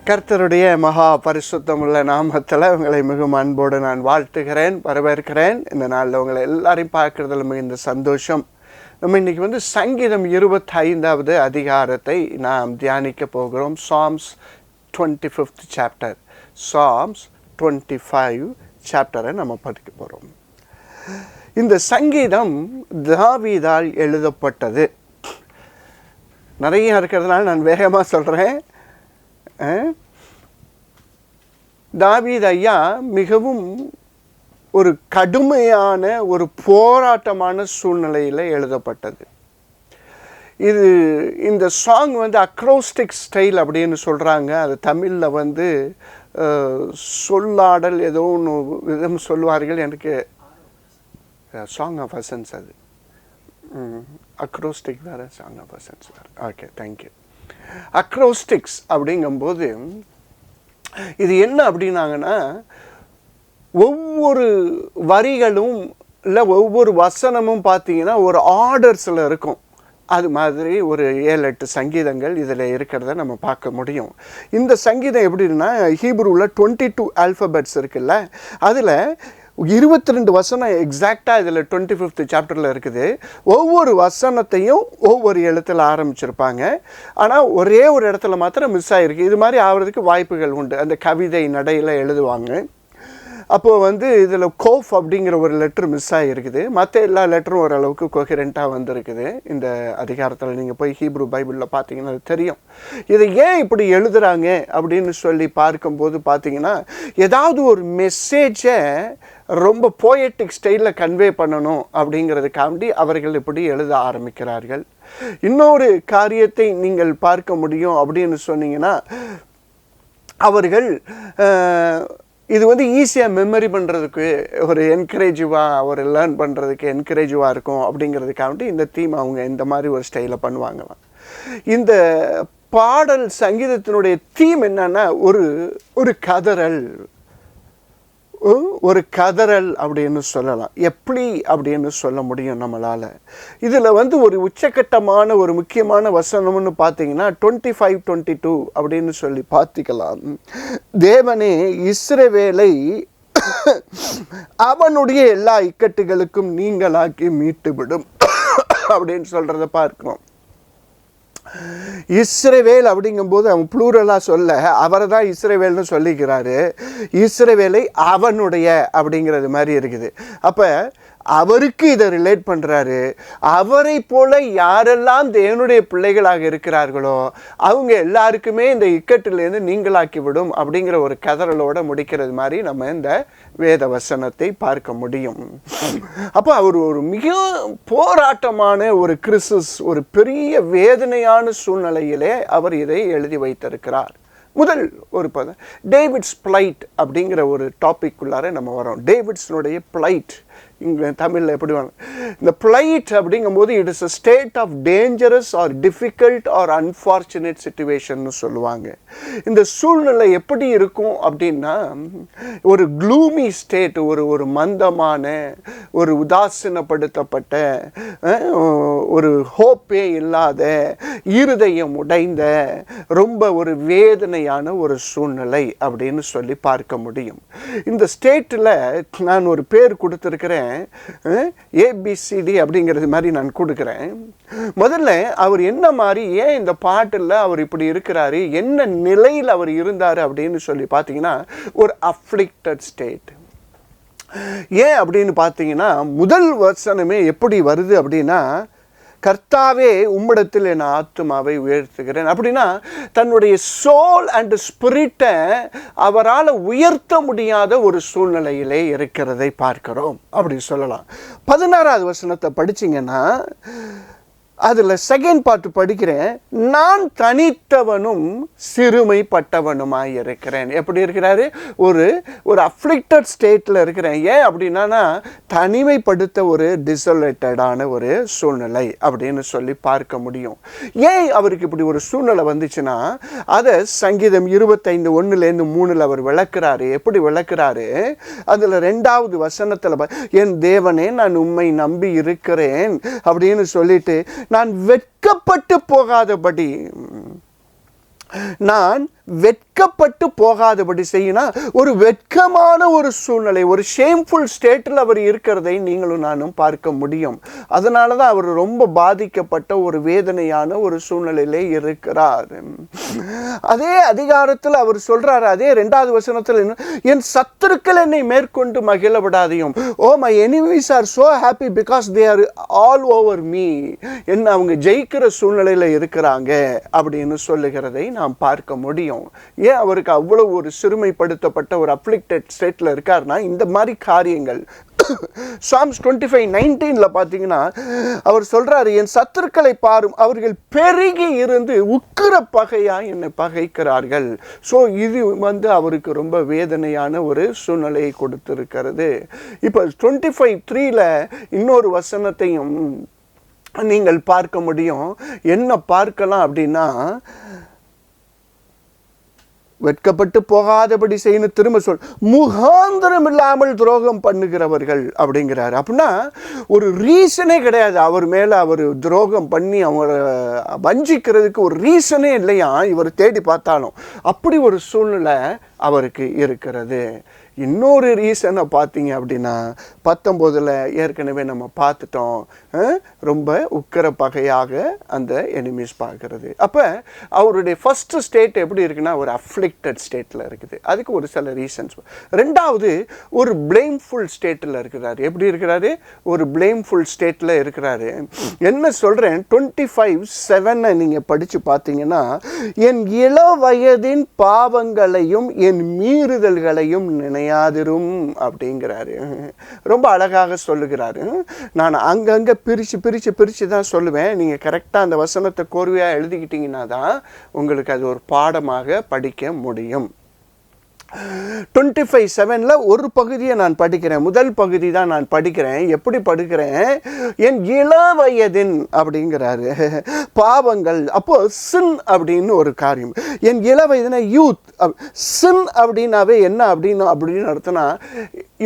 கர்த்தருடைய மகா பரிசுத்தமுள்ள நாமத்தில் உங்களை மிகவும் அன்போடு நான் வாழ்த்துகிறேன், வரவேற்கிறேன். இந்த நாளில் உங்களை எல்லாரையும் பார்க்குறதுல மிகுந்த சந்தோஷம். நம்ம இன்றைக்கி சங்கீதம் 25வது அதிகாரத்தை நாம் தியானிக்க போகிறோம். சாம்ஸ் 25th சாப்டர், சாம்ஸ் 25 சாப்டரை நம்ம படிக்க போகிறோம். இந்த சங்கீதம் தாவீதால் எழுதப்பட்டது. நிறைய இருக்கிறதுனால நான் வேகமாக சொல்கிறேன். தாவீது ஐயா மிகவும் ஒரு கடுமையான ஒரு போராட்டமான சூழ்நிலையில் எழுதப்பட்டது. இந்த சாங் அக்ரோஸ்டிக் ஸ்டைல் அப்படின்னு சொல்கிறாங்க. அது தமிழில் சொல்லாடல் ஏதோ ஒன்று விதம் சொல்லுவார்கள். எனக்கு சாங் ஆஃப் அசன்ஸ் அது அக்ரோஸ்டிக் வேறு, சாங் ஆஃப் அசன்ஸ் வேறு. Okay, thank you. அக்ரோஸ்டிக்ஸ் அப்படிங்கும்போது இது என்ன அப்படின்னாங்கன்னா, ஒவ்வொரு வரிகளும் இல்லை ஒவ்வொரு வசனமும் பார்த்தீங்கன்னா ஒரு ஆர்டர்ஸில் இருக்கும். அது மாதிரி ஒரு 7-8 சங்கீதங்கள் இதில் இருக்கிறத நம்ம பார்க்க முடியும். இந்த சங்கீதம் எப்படின்னா, ஹீப்ரூவில் 22 ஆல்ஃபபெட்ஸ் இருக்குல்ல, அதில் 22 வசனம் எக்ஸாக்டாக இதில் 25th சாப்டரில் இருக்குது. ஒவ்வொரு வசனத்தையும் ஒவ்வொரு எழுத்தில் ஆரம்பிச்சிருப்பாங்க. ஆனால் ஒரே ஒரு இடத்துல மாத்திரம் மிஸ் ஆகிருக்கு. இது மாதிரி ஆகிறதுக்கு வாய்ப்புகள் உண்டு. அந்த கவிதை நடையில் எழுதுவாங்க. அப்போது இதில் கோஃப் அப்படிங்கிற ஒரு லெட்ரு மிஸ் ஆகிருக்குது. மற்ற எல்லா லெட்டரும் ஓரளவுக்கு கொஹரெண்ட்டாக வந்திருக்குது. இந்த அதிகாரத்தில் நீங்கள் போய் ஹீப்ரூ பைபிளில் பார்த்தீங்கன்னா அது தெரியும். இதை ஏன் இப்படி எழுதுகிறாங்க அப்படின்னு சொல்லி பார்க்கும்போது பார்த்தீங்கன்னா, ஏதாவது ஒரு மெசேஜை ரொம்ப போயட்டிக் ஸ்டைலில் கன்வே பண்ணணும் அப்படிங்கிறதுக்காண்டி அவர்கள் இப்படி எழுத ஆரம்பிக்கிறார்கள். இன்னொரு காரியத்தை நீங்கள் பார்க்க முடியும் அப்படின்னு சொன்னீங்கன்னா, அவர்கள் இது ஈஸியாக மெமரி பண்ணுறதுக்கு ஒரு என்கரேஜிவாக, ஒரு லேர்ன் பண்ணுறதுக்கு என்கரேஜிவாக இருக்கும் அப்படிங்கிறதுக்காண்டி இந்த தீம் அவங்க இந்த மாதிரி ஒரு ஸ்டைலில் பண்ணுவாங்களாம். இந்த பாடல் சங்கீதத்தினுடைய தீம் என்னன்னா, ஒரு கதறல், ஒரு கதறல் அப்படின்னு சொல்லலாம். எப்படி அப்படின்னு சொல்ல முடியும் நம்மளால்? இதில் ஒரு உச்சக்கட்டமான ஒரு முக்கியமான வசனம்னு பார்த்தீங்கன்னா 25-22 அப்படின்னு சொல்லி பார்த்துக்கலாம். தேவனே இஸ்ரவேலை அவனுடைய எல்லா இக்கட்டுகளுக்கும் நீங்களாக்கி மீட்டுவிடும் அப்படின்னு சொல்கிறத பார்க்கிறோம். இஸ்ரவேல் அப்படிங்கும்போது அவன் ப்ளூரலாக சொல்ல, அவரை தான் இஸ்ரவேல்னு சொல்லிக்கிறாரு. இஸ்ரவேலை அவனுடைய அப்படிங்கிறது மாதிரி இருக்குது. அப்போ அவருக்கு இதை ரிலேட் பண்ணுறாரு. அவரை போல யாரெல்லாம் தேவனுடைய பிள்ளைகளாக இருக்கிறார்களோ அவங்க எல்லாருக்குமே இந்த இக்கட்டிலேருந்து நீங்களாக்கி விடும் அப்படிங்கிற ஒரு கதறலோடு முடிக்கிறது மாதிரி நம்ம இந்த வேத வசனத்தை பார்க்க முடியும். அப்போ அவர் ஒரு மிக போராட்டமான ஒரு கிறிஸ்துஸ், ஒரு பெரிய வேதனையான சூழ்நிலையிலே அவர் இதை எழுதி வைத்திருக்கிறார். முதல் ஒரு பதம் டேவிட்ஸ் பிளைட் அப்படிங்கிற ஒரு டாபிக்குள்ளார நம்ம வரோம். டேவிட்ஸனுடைய பிளைட் இங்கே தமிழில் எப்படி வாங்க, இந்த பிளைட் அப்படிங்கும்போது it is a state of dangerous or difficult or unfortunate சிச்சுவேஷன்னு சொல்லுவாங்க. இந்த சூழ்நிலை எப்படி இருக்கும் அப்படின்னா, ஒரு க்ளூமி ஸ்டேட், ஒரு மந்தமான, ஒரு உதாசீனப்படுத்தப்பட்ட, ஒரு ஹோப்பே இல்லாத, இருதயம் உடைந்த, ரொம்ப ஒரு வேதனையான ஒரு சூழ்நிலை அப்படின்னு சொல்லி பார்க்க முடியும். இந்த ஸ்டேட்டில் நான் ஒரு பேர் கொடுத்துருக்கிறேன், ABCD அப்படிங்கிறது மாதிரி நான் கொடுக்குறேன். முதல்ல அவர் என்ன மாதிரி, ஏன் இந்த பாட்டில் அவர் இப்படி இருக்கிறாரு, என்ன நிலையில் அவர் இருந்தார் அப்படின்னு சொல்லி பார்த்தீங்கன்னா, ஒரு அஃப்ளிக்டட் ஸ்டேட். ஏன் அப்படின்னு பார்த்தீங்கன்னா, முதல் வசனமே எப்படி வருது அப்படின்னா, கர்த்தாவே உம்மிடத்தில் என் ஆத்துமாவை உயர்த்துகிறேன் அப்படின்னா, தன்னுடைய சோல் அண்ட் ஸ்பிரிட்டை அவரால் உயர்த்த முடியாத ஒரு சூழ்நிலையிலே இருக்கிறதை பார்க்கிறோம் அப்படி சொல்லலாம். 16வது வசனத்தை படிச்சிங்கன்னா, அதில் செகண்ட் பார்ட் படிக்கிறேன். நான் தனித்தவனும் சிறுமைப்பட்டவனுமாய் இருக்கிறேன். எப்படி இருக்கிறாரு? ஒரு அஃப்ளிக்டட் ஸ்டேட்டில் இருக்கிறேன். ஏன் அப்படின்னா, தனிமைப்படுத்த ஒரு டிசோலேட்டடான ஒரு சூழ்நிலை அப்படின்னு சொல்லி பார்க்க முடியும். ஏன் அவருக்கு இப்படி ஒரு சூழ்நிலை வந்துச்சுன்னா, அதை சங்கீதம் 25:1-3 அவர் விளக்குறாரு. எப்படி விளக்குறாரு? அதில் 2வது வசனத்தில், என் தேவனே நான் உம்மை நம்பி இருக்கிறேன் அப்படின்னு சொல்லிட்டு, நான் வெட்கப்பட்டு போகாதபடி நான் வெட்கப்பட்டு போகாதபடி செய்யணும். ஒரு வெட்கமான ஒரு சூழ்நிலை, ஒரு ஷேம்ஃபுல் ஸ்டேட்டில் அவர் இருக்கிறதை நீங்களும் நானும் பார்க்க முடியும். அதனால தான் அவர் ரொம்ப பாதிக்கப்பட்ட ஒரு வேதனையான ஒரு சூழ்நிலையிலே இருக்கிறார். அதே அதிகாரத்தில் அவர் சொல்றாரு, அதே 2வது வசனத்தில், என் சத்துருக்கள் என்னை மேற்கொண்டு மகிழ விடாதையும். Oh my enemies are so happy because they are all over me. என்ன அவங்க ஜெயிக்கிற சூழ்நிலையில் இருக்கிறாங்க அப்படின்னு சொல்லுகிறதை நாம் பார்க்க முடியும். ஏன் அவருக்கு அவ்வளவு ஒரு சிறுமைப்படுத்தப்பட்ட ஒரு அப்ளிக்டட் ஸ்டேட்ல இருக்காருன்னா இந்த மாதிரி காரியங்கள். Psalms 25:19 பார்த்தீங்கன்னா அவர் சொல்றாரு, என் சத்துருக்களை பாரும், அவர்கள் பெருகி இருந்து உக்கிர பகையா என்னை பகைக்கிறார்கள். ஸோ இது அவருக்கு ரொம்ப வேதனையான ஒரு சூழ்நிலையை கொடுத்திருக்கிறது. இப்போ 25:3 இன்னொரு வசனத்தையும் நீங்கள் பார்க்க முடியும். என்ன பார்க்கலாம் அப்படின்னா, வெட்கப்பட்டு போகாதபடி செய்யணும். திரும்ப சொல், முகாந்திரம் இல்லாமல் துரோகம் பண்ணுகிறவர்கள் அப்படிங்கிறாரு. அப்படின்னா ஒரு ரீசனே கிடையாது அவர் மேலே அவர் துரோகம் பண்ணி அவரை வஞ்சிக்கிறதுக்கு ஒரு ரீசனே இல்லையா இவர் தேடி பார்த்தாலும். அப்படி ஒரு சூழ்நிலை அவருக்கு இருக்கிறது. இன்னொரு ரீசனை பார்த்தீங்க அப்படின்னா 19 ஏற்கனவே நம்ம பார்த்துட்டோம், ரொம்ப உக்கிர பகையாக அந்த எனிமீஸ் பார்க்கறது. அப்போ அவருடைய ஃபர்ஸ்ட் ஸ்டேட் எப்படி இருக்குன்னா ஒரு அஃப்ளிக்டட் ஸ்டேட்டில் இருக்குது. அதுக்கு ஒரு சில ரீசன்ஸ். 2வது ஒரு பிளேம்ஃபுல் ஸ்டேட்டில் இருக்கிறாரு. எப்படி இருக்கிறாரு? ஒரு பிளேம்ஃபுல் ஸ்டேட்டில் இருக்கிறாரு. என்ன சொல்கிறேன், 25:7 நீங்கள் படித்து பார்த்தீங்கன்னா, என் இள வயதின் பாவங்களையும் என் மீறுதல்களையும் நினையாதிரும் அப்படிங்கிறாரு. ரொம்ப அழகாக சொல்லுகிறாரு. நான் அங்கங்கே பிரித்து தான் சொல்லுவேன். நீங்கள் கரெக்டாக அந்த வசனத்தை கோர்வையாக எழுதிக்கிட்டீங்கன்னா தான் உங்களுக்கு அது ஒரு பாடமாக படிக்க முடியும். 25:7 ஒரு பகுதியை நான் படிக்கிறேன். முதல் பகுதி தான் நான் படிக்கிறேன். எப்படி படிக்கிறேன்? என் இள வயதின் அப்படிங்கிறாரு பாவங்கள். அப்போ சின் அப்படின்னு ஒரு காரியம். என் இள வயதின யூத். சின் அப்படின்னாவே என்ன அப்படின்னு அர்த்தம்னா,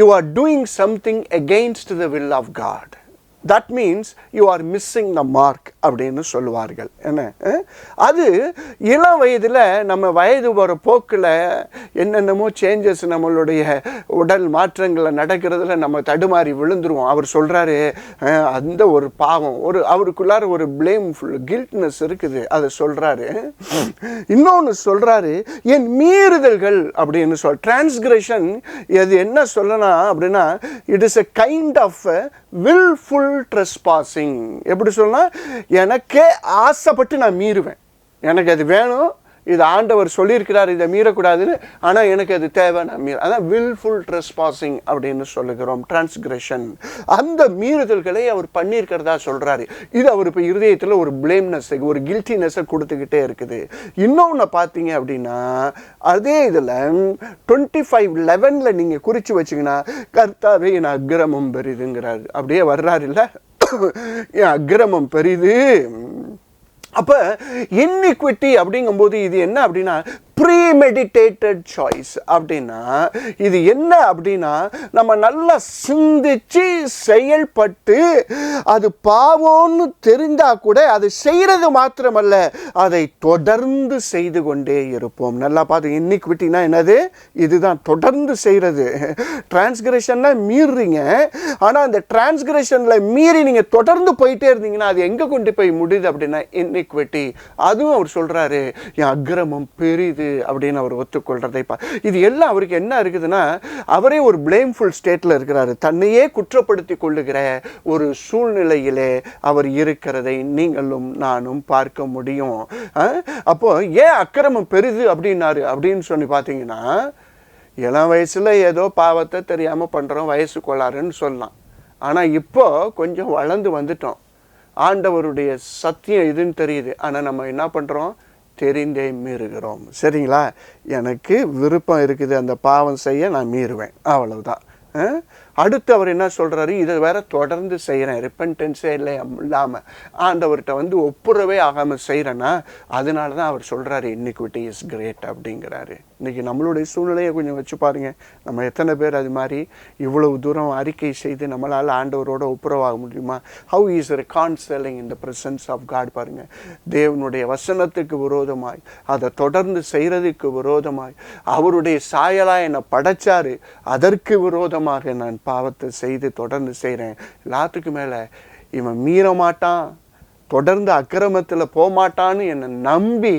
you are doing something against the will of God. That means you are missing the mark அப்படின்னு சொல்லுவார்கள். என்ன அது இளம் வயதில் நம்ம வயது போகிற போக்கில் என்னென்னமோ சேஞ்சஸ் நம்மளுடைய உடல் மாற்றங்களை நடக்கிறதுல நம்ம தடுமாறி விழுந்துருவோம். அவர் சொல்கிறாரு, அந்த ஒரு பாவம், ஒரு அவருக்குள்ளார ஒரு பிளேம்ஃபுல் கில்ட்னஸ் இருக்குது, அதை சொல்கிறாரு. இன்னொன்று சொல்கிறாரு, என் மீறுதல்கள் அப்படின்னு டிரான்ஸ்கிரஷன். இது என்ன சொல்லலாம் அப்படின்னா, it is a kind of willful trespassing. எப்படி சொல்லலாம், எனக்கே ஆசைப்பட்டு நான் மீறுவேன், எனக்கு அது வேணும், இது ஆண்டவர் சொல்லியிருக்கிறார் இதை மீறக்கூடாதுன்னு, ஆனால் எனக்கு அது தேவை, நான் அதான் வில்ஃபுல் ட்ரெஸ்பாசிங் அப்படின்னு சொல்லுகிறோம், டிரான்ஸ்கிரஷன். அந்த மீறுதல்களை அவர் பண்ணியிருக்கிறதா சொல்கிறாரு. இது அவர் இப்போ இருதயத்தில் ஒரு பிளேம்னஸ், ஒரு கில்ட்டினஸை கொடுத்துக்கிட்டே இருக்குது. இன்னொன்று பார்த்தீங்க அப்படின்னா, அதே இதில் 25:11 நீங்கள் குறித்து வச்சிங்கன்னா, கர்த்தாவே என் அக்கிரமம் பெரிதுங்கிறாரு. அப்படியே வர்றாரு இல்லை, என் அக்கிரமம் பெரிது. அப்போ இன்இக்விட்டி அப்படிங்கும்போது இது என்ன அப்படின்னா, ப்ரீமெடிடேட்டட் சாய்ஸ். அப்படின்னா இது என்ன அப்படின்னா, நம்ம நல்லா சிந்திச்சு செயல்பட்டு அது பாவம்னு தெரிந்தா கூட அது செய்கிறது மாத்திரமல்ல, அதை தொடர்ந்து செய்து கொண்டே இருப்போம். நல்லா பார்த்து, இன்இக்விட்டினா என்னது? இதுதான் தொடர்ந்து செய்கிறது. டிரான்ஸ்கிரஷன்னா மீறுறீங்க, ஆனால் அந்த டிரான்ஸ்கிரஷனில் மீறி நீங்கள் தொடர்ந்து போயிட்டே இருந்தீங்கன்னா அது எங்கே கொண்டு போய் முடியுது அப்படின்னா இன்இக்விட்டி. அதுவும் அவர் சொல்கிறாரு, என் அக்கிரமம் பெரிது அப்படின்னு அவர் ஒத்துக்கொள்றதை. இது எல்லாம் அவருக்கு என்ன இருக்குதுன்னா, அவரே ஒரு பிளேம்ஃபுல் ஸ்டேட்ல இருக்கிறாரு. தன்னையே குற்றப்படுத்தி கொள்ளுகிற ஒரு சூழ்நிலையிலே அவர் இருக்கிறதை நீங்களும் நானும் பார்க்க முடியும். அப்போ ஏன் அக்கிரமம் பெரிது அப்படின்னாரு அப்படின்னு சொல்லி பார்த்தீங்கன்னா, இளம் வயசுல ஏதோ பாவத்தை தெரியாம பண்றோம், வயசு கொள்ளாருன்னு சொல்லலாம். ஆனா இப்போ கொஞ்சம் வளர்ந்து வந்துட்டோம், ஆண்டவருடைய சத்தியம் இதுன்னு தெரியுது, ஆனால் நம்ம என்ன பண்ணுறோம்? தெரிந்தே மீறுகிறோம். சரிங்களா? எனக்கு விருப்பம் இருக்குது அந்த பாவம் செய்ய, நான் மீறுவேன், அவ்வளவுதான். அடுத்து அவர் என்ன சொல்கிறாரு, இதை வேற தொடர்ந்து செய்கிறேன், ரிப்பன்டன்ஸே இல்லை இல்லாமல் ஆண்டவர்கிட்ட வந்து ஒப்புரவே ஆகாமல் செய்கிறேன்னா அதனால தான் அவர் சொல்கிறாரு இனிக்விட்டி இஸ் கிரேட் அப்படிங்கிறாரு. இன்றைக்கி நம்மளுடைய சூழ்நிலையை கொஞ்சம் வச்சு பாருங்கள். நம்ம எத்தனை பேர் அது மாதிரி இவ்வளவு தூரம் அறிக்கை செய்து நம்மளால் ஆண்டவரோட ஒப்புரவாக முடியுமா? How is reconciling in the presence of God. பாருங்கள், தேவனுடைய வசனத்துக்கு விரோதமாய் அதை தொடர்ந்து செய்கிறதுக்கு விரோதமாய் அவருடைய சாயலாக என்னை படைச்சாரு, அதற்கு விரோதமாக நான் பாவத்தை செய்து தொடர்ந்து செய்கிறேன். எல்லாத்துக்கும் மேலே இவன் மீற மாட்டான், தொடர்ந்து அக்கிரமத்தில் போகமாட்டான்னு என்னை நம்பி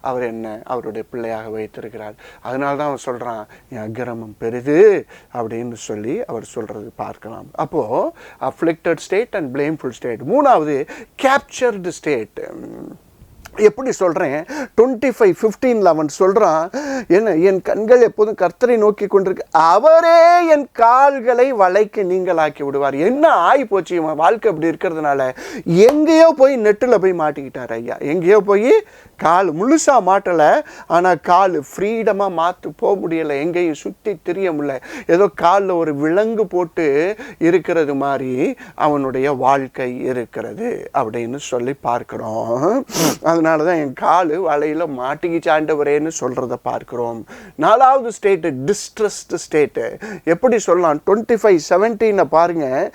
அவர் என்ன அவருடைய பிள்ளையாக வைத்திருக்கிறார். அதனால தான் அவர் சொல்கிறான், என் அக்கிரமம் பெரிது அப்படின்னு சொல்லி அவர் சொல்கிறது பார்க்கலாம். அப்போது அஃப்ளிக்டட் ஸ்டேட் அண்ட் பிளேம்ஃபுல் ஸ்டேட். மூணாவது கேப்சர்டு ஸ்டேட். எப்படி சொல்கிறேன், 25:15 அவன் சொல்கிறான், என்ன என் கண்கள் எப்போதும் கர்த்தரை நோக்கி கொண்டிருக்கு, அவரே என் கால்களை வலைக்கு நீங்களாக்கி விடுவார். என்ன ஆகி போச்சு, இவன் வாழ்க்கை அப்படி இருக்கிறதுனால எங்கேயோ போய் நெட்டில் போய் மாட்டிக்கிட்டார் ஐயா. எங்கேயோ போய் கால் முழுசாக மாட்டலை, ஆனால் கால் ஃப்ரீடமாக போக முடியலை, எங்கேயும் சுற்றி தெரிய முடியல, ஏதோ காலில் ஒரு விலங்கு போட்டு இருக்கிறது மாதிரி அவனுடைய வாழ்க்கை இருக்கிறது அப்படின்னு சொல்லி பார்க்குறோம். அதனால தான் என் கால் வலையில் மாட்டிக்கிச்சு ஆண்டவரேன்னு சொல்கிறத பார்க்குறோம். நாலாவது ஸ்டேட்டு டிஸ்ட்ரெஸ்டு ஸ்டேட்டு. எப்படி சொல்லலாம், 25:17 பாருங்கள்.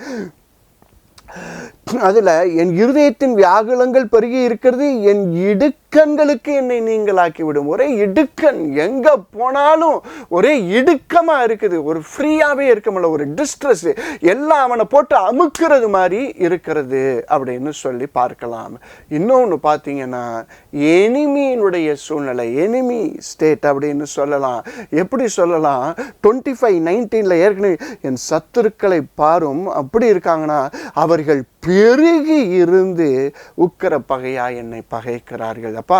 அதில் என் இருதயத்தின் வியாகுலங்கள் பெருகி இருக்கிறது, என் இடுக்கண்களுக்கு என்னை நீங்களாக்கி விடும். ஒரே இடுக்கன், எங்கே போனாலும் ஒரே இடுக்கமாக இருக்குது, ஒரு ஃப்ரீயாகவே இருக்க முடியல, ஒரு டிஸ்ட்ரெஸ், எல்லாம் அவனை போட்டு அமுக்கிறது மாதிரி இருக்கிறது அப்படின்னு சொல்லி பார்க்கலாம். இன்னொன்று பார்த்தீங்கன்னா எனிமியினுடைய சூழ்நிலை, எனிமி ஸ்டேட் அப்படின்னு சொல்லலாம். எப்படி சொல்லலாம், 25:19 ஏற்கனவே என் சத்துருக்களை பாரும், அப்படி இருக்காங்கன்னா அவர்கள் பெருகி இருந்து உக்கிர பகையா என்னை பகைக்கிறார்கள். அப்பா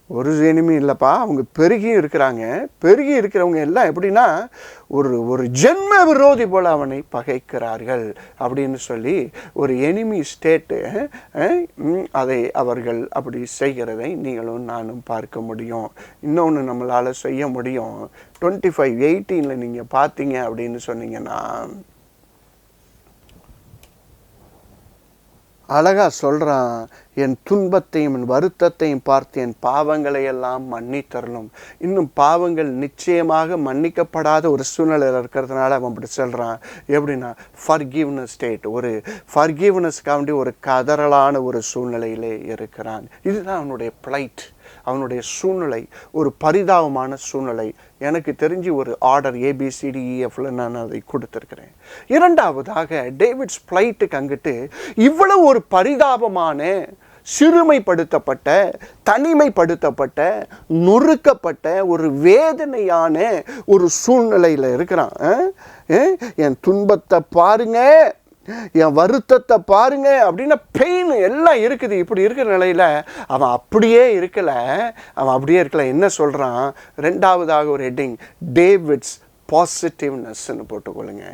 ஒரு எனிமி இல்லைப்பா, அவங்க பெருகி இருக்கிறாங்க. பெருகி இருக்கிறவங்க எல்லாம் எப்படின்னா ஒரு ஜென்ம விரோதி போல் அவனை பகைக்கிறார்கள் அப்படின்னு சொல்லி ஒரு எனிமி ஸ்டேட்டு, அதை அவர்கள் அப்படி செய்கிறதை நீங்களும் நானும் பார்க்க முடியும். இன்னொன்று நம்மளால் செய்ய முடியும். 25:18 நீங்கள் பார்த்தீங்க அப்படின்னு சொன்னீங்கன்னா அழகாக சொல்கிறான், என் துன்பத்தையும் என் வருத்தத்தையும் பார்த்து என் பாவங்களை எல்லாம் மன்னித்தரலும். இன்னும் பாவங்கள் நிச்சயமாக மன்னிக்கப்படாத ஒரு சூழ்நிலையில் இருக்கிறதுனால அவன் அப்படி சொல்கிறான். எப்படின்னா ஃபர்கிவ்னஸ் ஸ்டேட், ஒரு ஃபர்கிவ்னஸ்க்காண்டி ஒரு கதறலான ஒரு சூழ்நிலையிலே இருக்கிறான். இதுதான் அவனுடைய ப்ளைட், அவனுடைய சூழ்நிலை, ஒரு பரிதாபமான சூழ்நிலை. எனக்கு தெரிஞ்சு ஒரு ஆர்டர் ABCDEFல நான் அதை கொடுத்துருக்கிறேன். இரண்டாவதாக டேவிட்ஸ் ப்ளைட்டுக்கு அங்கிட்டு இவ்வளவு ஒரு பரிதாபமான, சிறுமைப்படுத்தப்பட்ட, தனிமைப்படுத்தப்பட்ட, நொறுக்கப்பட்ட ஒரு வேதனையான ஒரு சூழ்நிலையில் இருக்கிறான். என் துன்பத்தை பாருங்க, என் வருத்தத்தை பாருங்க அப்படின்னா பெயின் எல்லாம் இருக்குது. இப்படி இருக்கிற நிலையில் அவன் அப்படியே இருக்கலை. என்ன சொல்கிறான், ரெண்டாவதாக ஒரு ஹெட்டிங், டேவிட்ஸ் பாசிட்டிவ்னஸ்ன்னு போட்டுக்கொள்ளுங்க.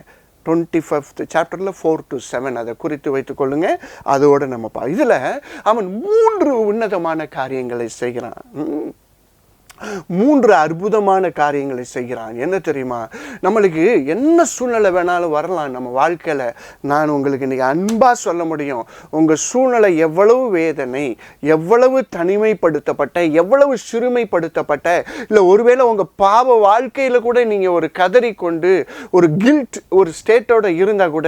25th சாப்டரில் 4-7 அதை குறித்து வைத்துக்கொள்ளுங்க. அதோடு நம்ம இதில் அவன் 3 உன்னதமான காரியங்களை செய்கிறான். 3 அற்புதமான காரியங்களை செய்கிறான். என்ன தெரியுமா, நம்மளுக்கு என்ன சூழ்நிலை வேணாலும் வரலாம் நம்ம வாழ்க்கையில். நான் உங்களுக்கு இன்றைக்கி அன்பாக சொல்ல முடியும், உங்கள் சூழ்நிலை எவ்வளவு வேதனை, எவ்வளவு தனிமைப்படுத்தப்பட்ட, எவ்வளவு சிறுமைப்படுத்தப்பட்ட, இல்லை ஒருவேளை உங்கள் பாவ வாழ்க்கையில் கூட நீங்கள் ஒரு கதறிக்கொண்டு ஒரு கில்ட் ஒரு ஸ்டேட்டோட இருந்தால் கூட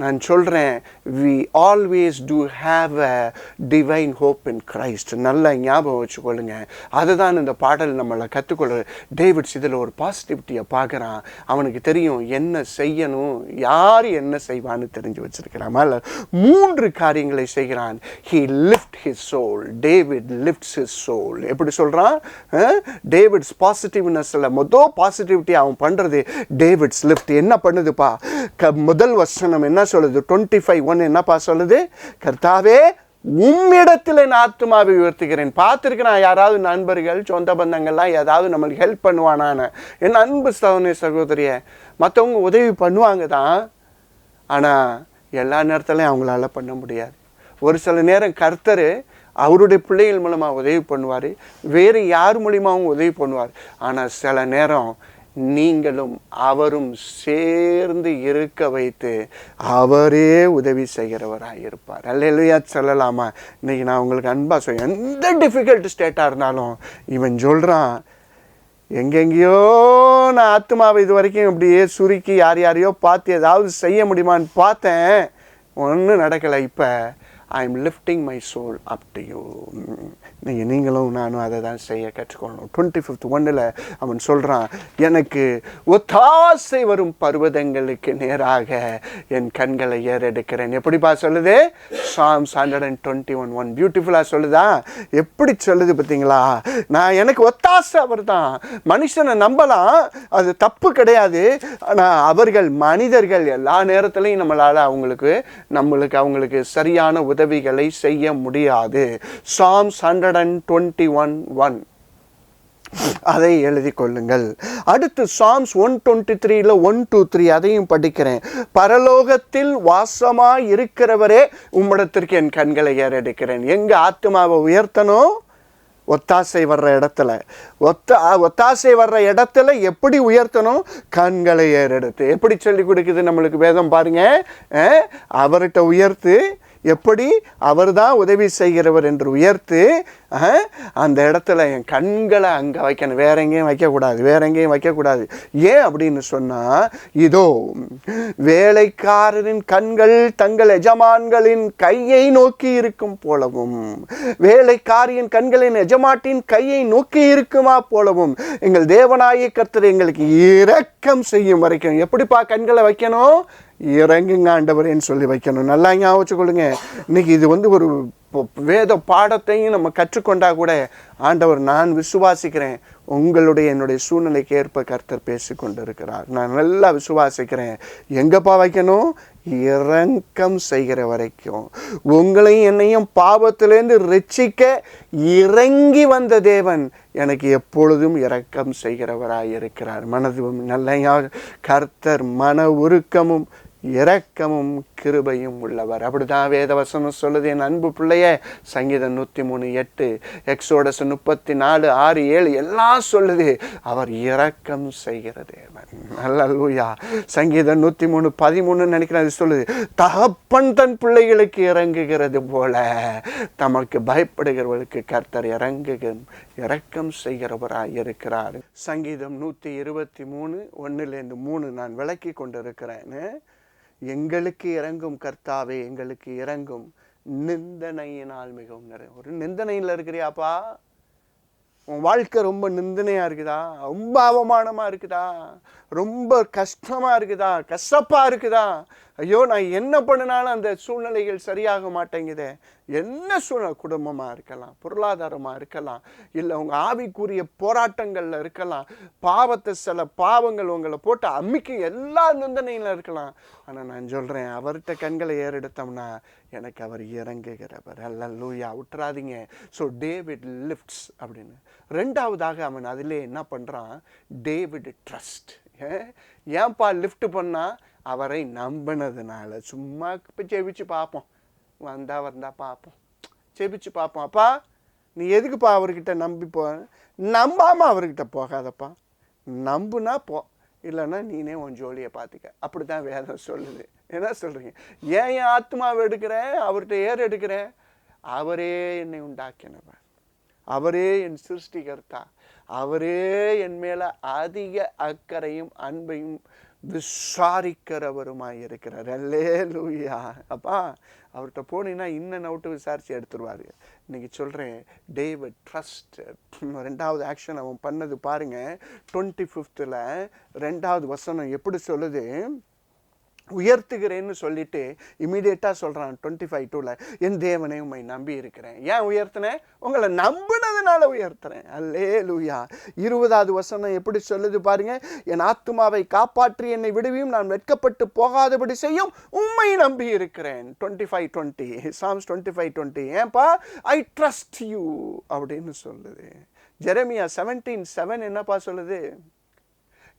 நான் சொல்கிறேன், we always do have a divine hope in Christ. நல்ல ஞாபகம் வச்சுக்கொள்ளுங்க. அதுதான் இந்த பாடல் நம்மளை கற்றுக்கொள்ள. டேவிட்ஸ் இதில் ஒரு பாசிட்டிவிட்டியை பார்க்குறான். அவனுக்கு தெரியும் என்ன செய்யணும், யார் என்ன செய்வான்னு தெரிஞ்சு வச்சிருக்கிறான். 3 காரியங்களை செய்கிறான். he lift his soul. David lifts his soul. எப்படி சொல்கிறான், டேவிட்ஸ் பாசிட்டிவ்னஸில் மொதல் பாசிட்டிவிட்டி அவன் பண்ணுறது டேவிட்ஸ் லிஃப்ட். என்ன பண்ணுதுப்பா, முதல் வசனம் என்ன சொல்லுது, 25:1 என்னப்பா சொல்லுது, கர்த்தாவே உம்மிடத்தில் என் ஆத்துமாவை உயர்த்துகிறேன். பார்த்துருக்கிறேன் யாராவது நண்பர்கள் சொந்த பந்தங்கள்லாம் ஏதாவது நம்மளுக்கு ஹெல்ப் பண்ணுவானான்னு. என் அன்பு சகோதரிய, மற்றவங்க உதவி பண்ணுவாங்க தான், ஆனால் எல்லா நேரத்துலையும் அவங்களால பண்ண முடியாது. ஒரு சில நேரம் கர்த்தர் அவருடைய பிள்ளைகள் மூலமாக உதவி பண்ணுவார், வேறு யார் மூலியமாகவும் உதவி பண்ணுவார். ஆனால் சில நேரம் நீங்களும் அவரும் சேர்ந்து இருக்க வைத்து அவரே உதவி செய்கிறவராக இருப்பார். அல்லேலூயா சொல்லலாமா? இன்னைக்கு நான் உங்களுக்கு அன்பாக சொல்ல, எந்த டிஃபிகல்ட் ஸ்டேட்டாக இருந்தாலும் இவன் சொல்கிறான், எங்கெங்கேயோ நான் ஆத்மாவை இது வரைக்கும் இப்படியே சுருக்கி யாரையோ பார்த்து ஏதாவது செய்ய முடியுமான்னு பார்த்தேன், ஒன்றும் நடக்கலை. இப்போ I am lifting my soul up to you. நீங்களும் நானும் அதை தான் செய்ய கற்றுக்கொள்ளணும். 25th 1 அவன் சொல்கிறான், எனக்கு ஒத்தாசை வரும் பர்வதங்களுக்கு நேராக என் கண்களை ஏறெடுக்கிறேன். எப்படிப்பா சொல்லுது? Psalms 121:1 பியூட்டிஃபுல்லாக சொல்லுதா? எப்படி சொல்லுது பார்த்தீங்களா? எனக்கு ஒத்தாசை அவர் தான். மனுஷனை நம்பலாம், அது தப்பு கிடையாது. ஆனால் அவர்கள் மனிதர்கள் எல்லா நேரத்துலையும் நம்மளால் அவங்களுக்கு சரியான உதவிகளை செய்ய முடியாது. Psalms 121:1 அதை எழுதி கொள்ளுங்கள். அடுத்து Psalms 123 1 to 3 அதையும் படிக்கிறேன். பரலோகத்தில் வாசமாய் இருக்கிறவரே, உம்மிடத்திற்கு என் கண்களை ஏறெடுக்கிறேன். எங்க ஆத்துமாவை உயர்த்தணும்? ஒத்தாசை வர்ற இடத்துல. ஒத்தாசை வர்ற இடத்துல எப்படி உயர்த்தணும்? கண்களை ஏறெடுத்து. எப்படி சொல்லி கொடுக்குது நம்மளுக்கு வேதம் பாருங்க. அவர்கிட்ட உயர்த்து. எப்படி? அவர் தான் உதவி செய்கிறவர் என்று உயர்த்து. அந்த இடத்துல என் கண்களை அங்கே வைக்கணும், வேற எங்கேயும் வைக்கக்கூடாது. ஏன் அப்படின்னு சொன்னால், இதோ வேலைக்காரரின் கண்கள் தங்கள் எஜமான்களின் கையை நோக்கி இருக்கும் போலவும், வேலைக்காரியின் கண்களின் எஜமாட்டின் கையை நோக்கி இருக்குமா போலவும் எங்கள் தேவனாகிய கர்த்தர் எங்களுக்கு இரக்கம் செய்யும் வரைக்கும் எப்படிப்பா கண்களை வைக்கணும்? இறங்குங்க ஆண்டவரேன்னு சொல்லி வைக்கணும். நல்லா ஞாபகம் வச்சுக்கொள்ளுங்க. இன்னைக்கு இது ஒரு வேத பாடத்தையும் நம்ம கற்றுக்கொண்டா கூட, ஆண்டவர் நான் விசுவாசிக்கிறேன் என்னுடைய சூழ்நிலைக்கு ஏற்ப கர்த்தர் பேசி கொண்டு இருக்கிறார், நான் நல்லா விசுவாசிக்கிறேன். எங்கப்பா வைக்கணும்? இரக்கம் செய்கிற வரைக்கும். உங்களையும் என்னையும் பாவத்திலேருந்து ரட்சிக்க இறங்கி வந்த தேவன் எனக்கு எப்பொழுதும் இரக்கம் செய்கிறவராய் இருக்கிறார். நல்ல கர்த்தர் மன உருக்கமும் இரக்கமும் கிருபையும் உள்ளவர். அப்படிதான் வேதவசனம் சொல்லுது. என் அன்பு பிள்ளைய, சங்கீதம் 103:8, எக்ஸோடஸ் 34:6-7 எல்லாம் சொல்லுது. அவர் இரக்கம் செய்கிற தேவன். அல்லேலூயா. சங்கீதம் 103:13 நினைக்கிறேன் சொல்லுது, தகப்பன் தன் பிள்ளைகளுக்கு இறங்குகிறது போல தமக்கு பயப்படுகிறவர்களுக்கு கர்த்தர் இரக்கம் செய்கிறவராய் இருக்கிறார். சங்கீதம் 123 1-3 நான் விளக்கி கொண்டிருக்கிறேன். எங்களுக்கு இறங்கும் கர்த்தாவே, எங்களுக்கு இறங்கும், நிந்தனையினால் மிகவும் ஒரு நிந்தனையில் இருக்கிறியாப்பா? உன் வாழ்க்கை ரொம்ப நிந்தனையா இருக்குதா? ரொம்ப அவமானமா இருக்குதா? ரொம்ப கஷ்டமா இருக்குதா? கசப்பா இருக்குதா? ஐயோ, நான் என்ன பண்ணினாலும் அந்த சூழ்நிலைகள் சரியாக மாட்டேங்குதே. என்ன சூழ்நிலை, குடும்பமாக இருக்கலாம், பொருளாதாரமாக இருக்கலாம், இல்லை உங்கள் ஆவிக்குரிய போராட்டங்களில் இருக்கலாம், சில பாவங்கள் உங்களை போட்டு அம்மிக்கு எல்லா நிந்தனையில் இருக்கலாம். ஆனால் நான் சொல்கிறேன், அவர்கிட்ட கண்களை ஏறெடுத்தோம்னா எனக்கு அவர் இறங்குகிறவர். அல்லேலூயா. விட்டுறாதீங்க. ஸோ டேவிட் லிஃப்ட்ஸ் அப்படின்னு. ரெண்டாவதாக அவன் அதிலே என்ன பண்ணுறான்? David trust. ஏன்பா லிஃப்ட் பண்ணால்? அவரை நம்பினதுனால. சும்மா இப்போ ஜெபிச்சு பார்ப்போம், வந்தா பார்ப்போம், ஜெபிச்சு பார்ப்போம். அப்பா நீ எதுக்குப்பா அவர்கிட்ட நம்பி நம்பாமல் அவர்கிட்ட போகாதப்பா. நம்புனா போ, இல்லைன்னா நீனே உன் ஜோலியை பார்த்துக்க. அப்படி தான் வேதம் சொல்லுது. என்ன சொல்கிறீங்க? ஏன் என் ஆத்மாவை எடுக்கிறேன், அவர்கிட்ட எடுக்கிறேன்? அவரே என்னை உண்டாக்கினவர், அவரே என் சிருஷ்டிகர்த்தா, அவரே என் மேலே அதிக அக்கறையும் அன்பையும் விசாரிக்கிறவருமாய் இருக்கிறார். அல்லேலூயா. அப்பா அவர்கிட்ட போனீங்கன்னா இன்னும் அவுட்டு விசாரித்து எடுத்துருவாரு. இன்னைக்கு சொல்கிறேன், டேவிட் ட்ரஸ்ட். ரெண்டாவது ஆக்ஷன் அவன் பண்ணது பாருங்க. 25th 2வது வசனம் எப்படி சொல்லுது? உயர்த்துகிறேன்னு சொல்லிட்டு இமீடியட்டாக சொல்கிறான் 25:2 என் தேவனை உம்மை நம்பி இருக்கிறேன். ஏன் உயர்த்தினேன்? உங்களை நம்பினதுனால உயர்த்துறேன். அல்லேலூயா. 20வது வசனம் எப்படி சொல்லுது பாருங்க. என் ஆத்துமாவை காப்பாற்றி என்னை விடுவியும், நான் வெட்கப்பட்டு போகாதபடி செய்யும் உம்மை நம்பி இருக்கிறேன். 25:20 Psalms 25:20. ஏன்பா? ஐ ட்ரஸ்ட் யூ அப்படின்னு சொல்லுது. ஜெரமியா 17:7 என்னப்பா சொல்லுது?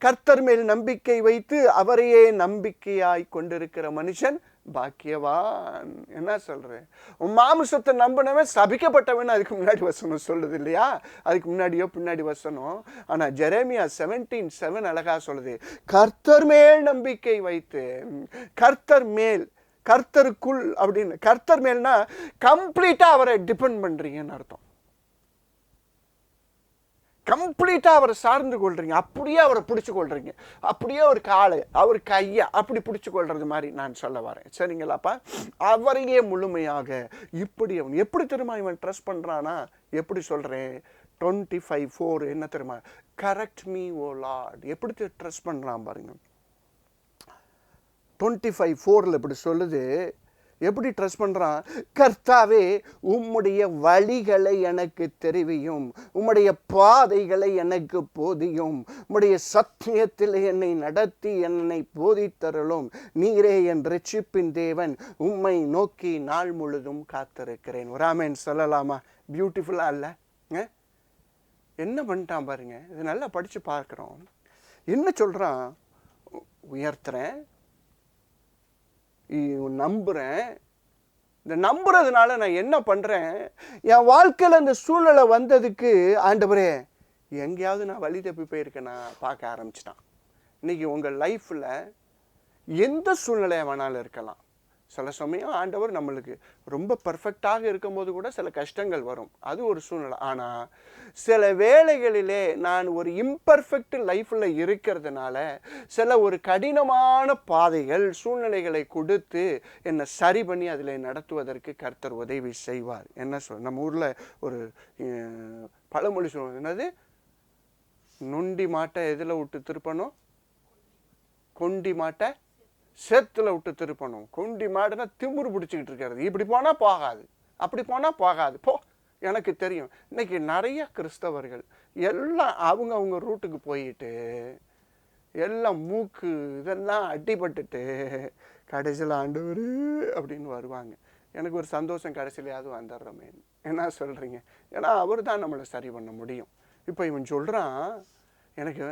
கர்த்தர் மேல் நம்பிக்கை வைத்து அவரையே நம்பிக்கையாய் கொண்டிருக்கிற மனுஷன் பாக்கியவான். என்ன சொல்றேன், உன் மாமிசத்தை நம்பினவன் சபிக்கப்பட்டவன் அதுக்கு முன்னாடி வசனம் சொல்லுது இல்லையா? அதுக்கு முன்னாடியோ பின்னாடி வசனம். ஆனா ஜெரேமியா 17:7 அழகா சொல்லுது, கர்த்தர் மேல் நம்பிக்கை வைத்து, கர்த்தர் மேல், கர்த்தருக்குள் அப்படின்னு, கர்த்தர் மேல்னா கம்ப்ளீட்டா அவரை டிபெண்ட் பண்றீங்கன்னு அர்த்தம். கம்ப்ளீட்டா அவரை சார்ந்து கொள்றீங்க, அப்படியே அவரை பிடிச்சு கொள்றீங்க, அப்படியே ஒரு காலை அவர் கையை அப்படி பிடிச்சு கொள்றது மாதிரி நான் சொல்ல வரேன். சரிங்களாப்பா? அவரையே முழுமையாக இப்படி அவன் எப்படி தெரியுமா இவன் ட்ரஸ்ட் பண்றானா? எப்படி சொல்றேன்? 25:4 என்ன தெரியுமா? கரெக்ட் மீ ஓ லார்ட். எப்படி ட்ரஸ்ட் பண்றான் பாருங்க. 25:4 இப்படி சொல்லுது, எப்படி ட்ரஸ்ட் பண்றான்? கர்த்தாவே, உம்முடைய வழிகளை எனக்கு தெரிவியும், உம்முடைய பாதைகளை எனக்கு போதியும், உம்முடைய சத்தியத்தில் என்னை நடத்தி என்னை போதித்தருளும். நீரே என் ரட்சிப்பின் தேவன், உம்மை நோக்கி நாள் முழுதும் காத்திருக்கிறேன். ஒரு ஆமென் சொல்லலாமா? பியூட்டிஃபுல்லா இல்ல? என்ன பண்ணிட்டான் பாருங்க. இது நல்லா படிச்சு பார்க்கிறோம். என்ன சொல்றான்? உயர்த்துறேன், நம்புறேன். இந்த நம்புறதுனால நான் என்ன பண்றேன்? என் வாழ்க்கையில் அந்த சூழ்நிலை வந்ததுக்கு ஆண்டவரே எங்கேயாவது நான் வழி தப்பி போயிருக்கேன்னா பார்க்க ஆரம்பிச்சிட்டான். இன்னைக்கு உங்க லைஃப்ல எந்த சூழ்நிலையா வேணாலும் இருக்கலாம். சில சமயம் ஆண்டவர் நம்மளுக்கு ரொம்ப பர்ஃபெக்டாக இருக்கும் போது கூட சில கஷ்டங்கள் வரும், அது ஒரு சூழ்நிலை. ஆனால் சில வேளைகளிலே நான் ஒரு இம்பர்ஃபெக்ட் லைஃப்பில் இருக்கிறதுனால சில ஒரு கடினமான பாதைகள் சூழ்நிலைகளை கொடுத்து என்னை சரி பண்ணி அதில் நடத்துவதற்கு கர்த்தர் உதவி செய்வார். என்ன நம்ம ஊரில் ஒரு பழமொழி சொல்லுவாங்க, என்னது? நொண்டி மாட்டை எதில் விட்டு திருப்பணும்? கொண்டி மாட்டை சேத்துல விட்டு திருப்பணும். கொண்டி மாடுனா திமுரு பிடிச்சிக்கிட்டு இருக்கிறது. இப்படி போனால் போகாது, அப்படி போனால் போகாது, போ எனக்கு தெரியும். இன்னைக்கு நிறைய கிறிஸ்தவர்கள் எல்லாம் அவங்க ரூட்டுக்கு போயிட்டு எல்லாம் மூக்கு இதெல்லாம் அடிபட்டுட்டு கடைசியில் ஆண்டவர் அப்படின்னு வருவாங்க. எனக்கு ஒரு சந்தோஷம், கடைசியிலையாவது வந்துடுறோமே. என்ன சொல்கிறீங்க? ஏன்னா அவர் தான் நம்மளை சரி பண்ண முடியும். இப்போ இவன் சொல்கிறான், எனக்கு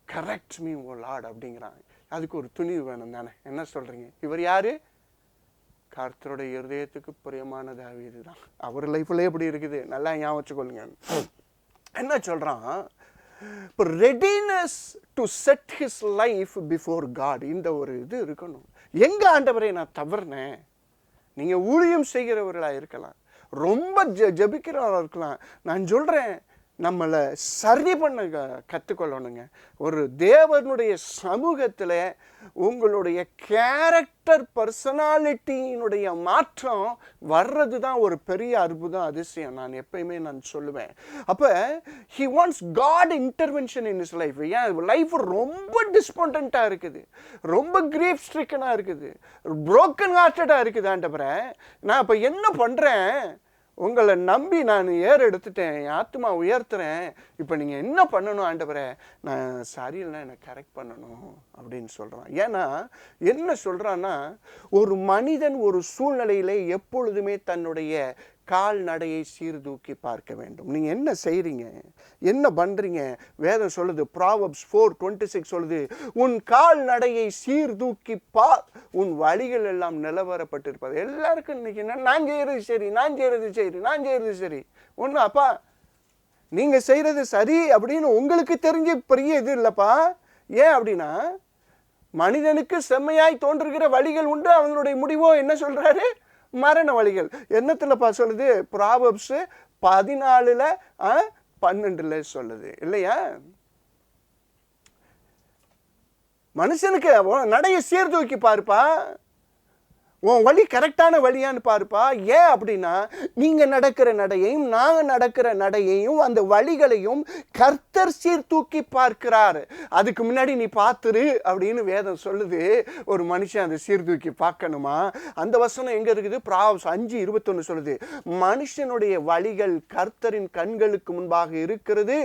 கரெக்ட் மீ ஓ லார்ட் அப்படிங்கிறான். அதுக்கு ஒரு துணிவு வேணும் தானே? என்ன சொல்கிறீங்க? இவர் யார்? கர்த்தருடைய இருதயத்துக்கு பிரியமான தாவீது தான். அவர் லைஃப்ல எப்படி இருக்குது நல்லா ஞாபகம் வச்சுக்கொள்ளுங்க. என்ன சொல்கிறான்? இப்போ readiness to set his life before God, இந்த ஒரு இது இருக்கணும். எங்கே ஆண்டவரை நான் தவறுனேன்? நீங்கள் ஊழியம் செய்கிறவர்களாக இருக்கலாம், ரொம்ப ஜபிக்கிறவராக இருக்கலாம். நான் சொல்கிறேன், நம்மளை சரி பண்ண கற்றுக்கொள்ளணுங்க. ஒரு தேவனுடைய சமூகத்தில் உங்களுடைய கேரக்டர் பர்சனாலிட்டியினுடைய மாற்றம் வர்றது தான் ஒரு பெரிய அற்புதம், அதிசயம். நான் எப்பயுமே நான் சொல்லுவேன். அப்போ he wants God intervention in his life. ஏன் லைஃப் ரொம்ப டிஸ்பாண்டண்ட்டாக இருக்குது, ரொம்ப கிரீஃப் ஸ்ட்ரிக்கனாக இருக்குது, புரோக்கன் ஹார்ட்டடாக இருக்குது. ஆண்டவரே, நான் இப்போ என்ன பண்ணுறேன்? உங்களை நம்பி நான் எடுத்துட்டேன், என் ஆத்மா உயர்த்துறேன். இப்போ நீங்கள் என்ன பண்ணணும் ஆண்டவரே? நான் சரியில்லை, எனக்கு கரெக்ட் பண்ணணும் அப்படின்னு சொல்கிறான். ஏன்னா என்ன சொல்கிறான்னா, ஒரு மனிதன் ஒரு சூழ்நிலையிலே எப்பொழுதுமே தன்னுடைய கால்நடையை சீர்தூக்கி பார்க்க வேண்டும். நீங்கள் என்ன செய்கிறீங்க, என்ன பண்ணுறீங்க? வேதம் சொல்லுது, ப்ராவர்ப்ஸ் 4:26 சொல்லுது, உன் கால்நடையை சீர்தூக்கி பார், உன் வழிகள் எல்லாம் நிலவரப்பட்டிருப்பது. எல்லாருக்கும் இன்னைக்கு என்ன, நான் செய்கிறது சரி, நான் செய்கிறது சரி, நான் செய்கிறது சரி. ஒன்று அப்பா, நீங்கள் செய்கிறது சரி அப்படின்னு உங்களுக்கு தெரிஞ்ச பெரிய இது இல்லைப்பா. ஏன் அப்படின்னா, மனிதனுக்கு செம்மையாய் தோன்றுகிற வழிகள் உண்டு, அவனுடைய முடிவோ என்ன சொல்கிறாரு? மரண வழிகள். என்னத்துலப்பா சொல்லுது? ப்ராவர்ப்ஸ் 14:12 சொல்லுது இல்லையா? மனுஷனுக்கு நடைய சீர்தூக்கி பாருப்பா, உன் வழி கரெக்டான வழியான்னு பாருப்பா. ஏன் அப்படின்னா, நீங்கள் நடக்கிற நடையையும் நாங்கள் நடக்கிற நடையையும் அந்த வழிகளையும் கர்த்தர் சீர்தூக்கி பார்க்கிறார். அதுக்கு முன்னாடி நீ பார்த்துரு அப்படின்னு வேதம் சொல்லுது. ஒரு மனுஷன் அதை சீர்தூக்கி பார்க்கணுமா? அந்த வசனம் எங்கே இருக்குது? ப்ராவர்ப்ஸ் 5:21 சொல்லுது, மனுஷனுடைய வழிகள் கர்த்தரின் கண்களுக்கு முன்பாக இருக்கிறது,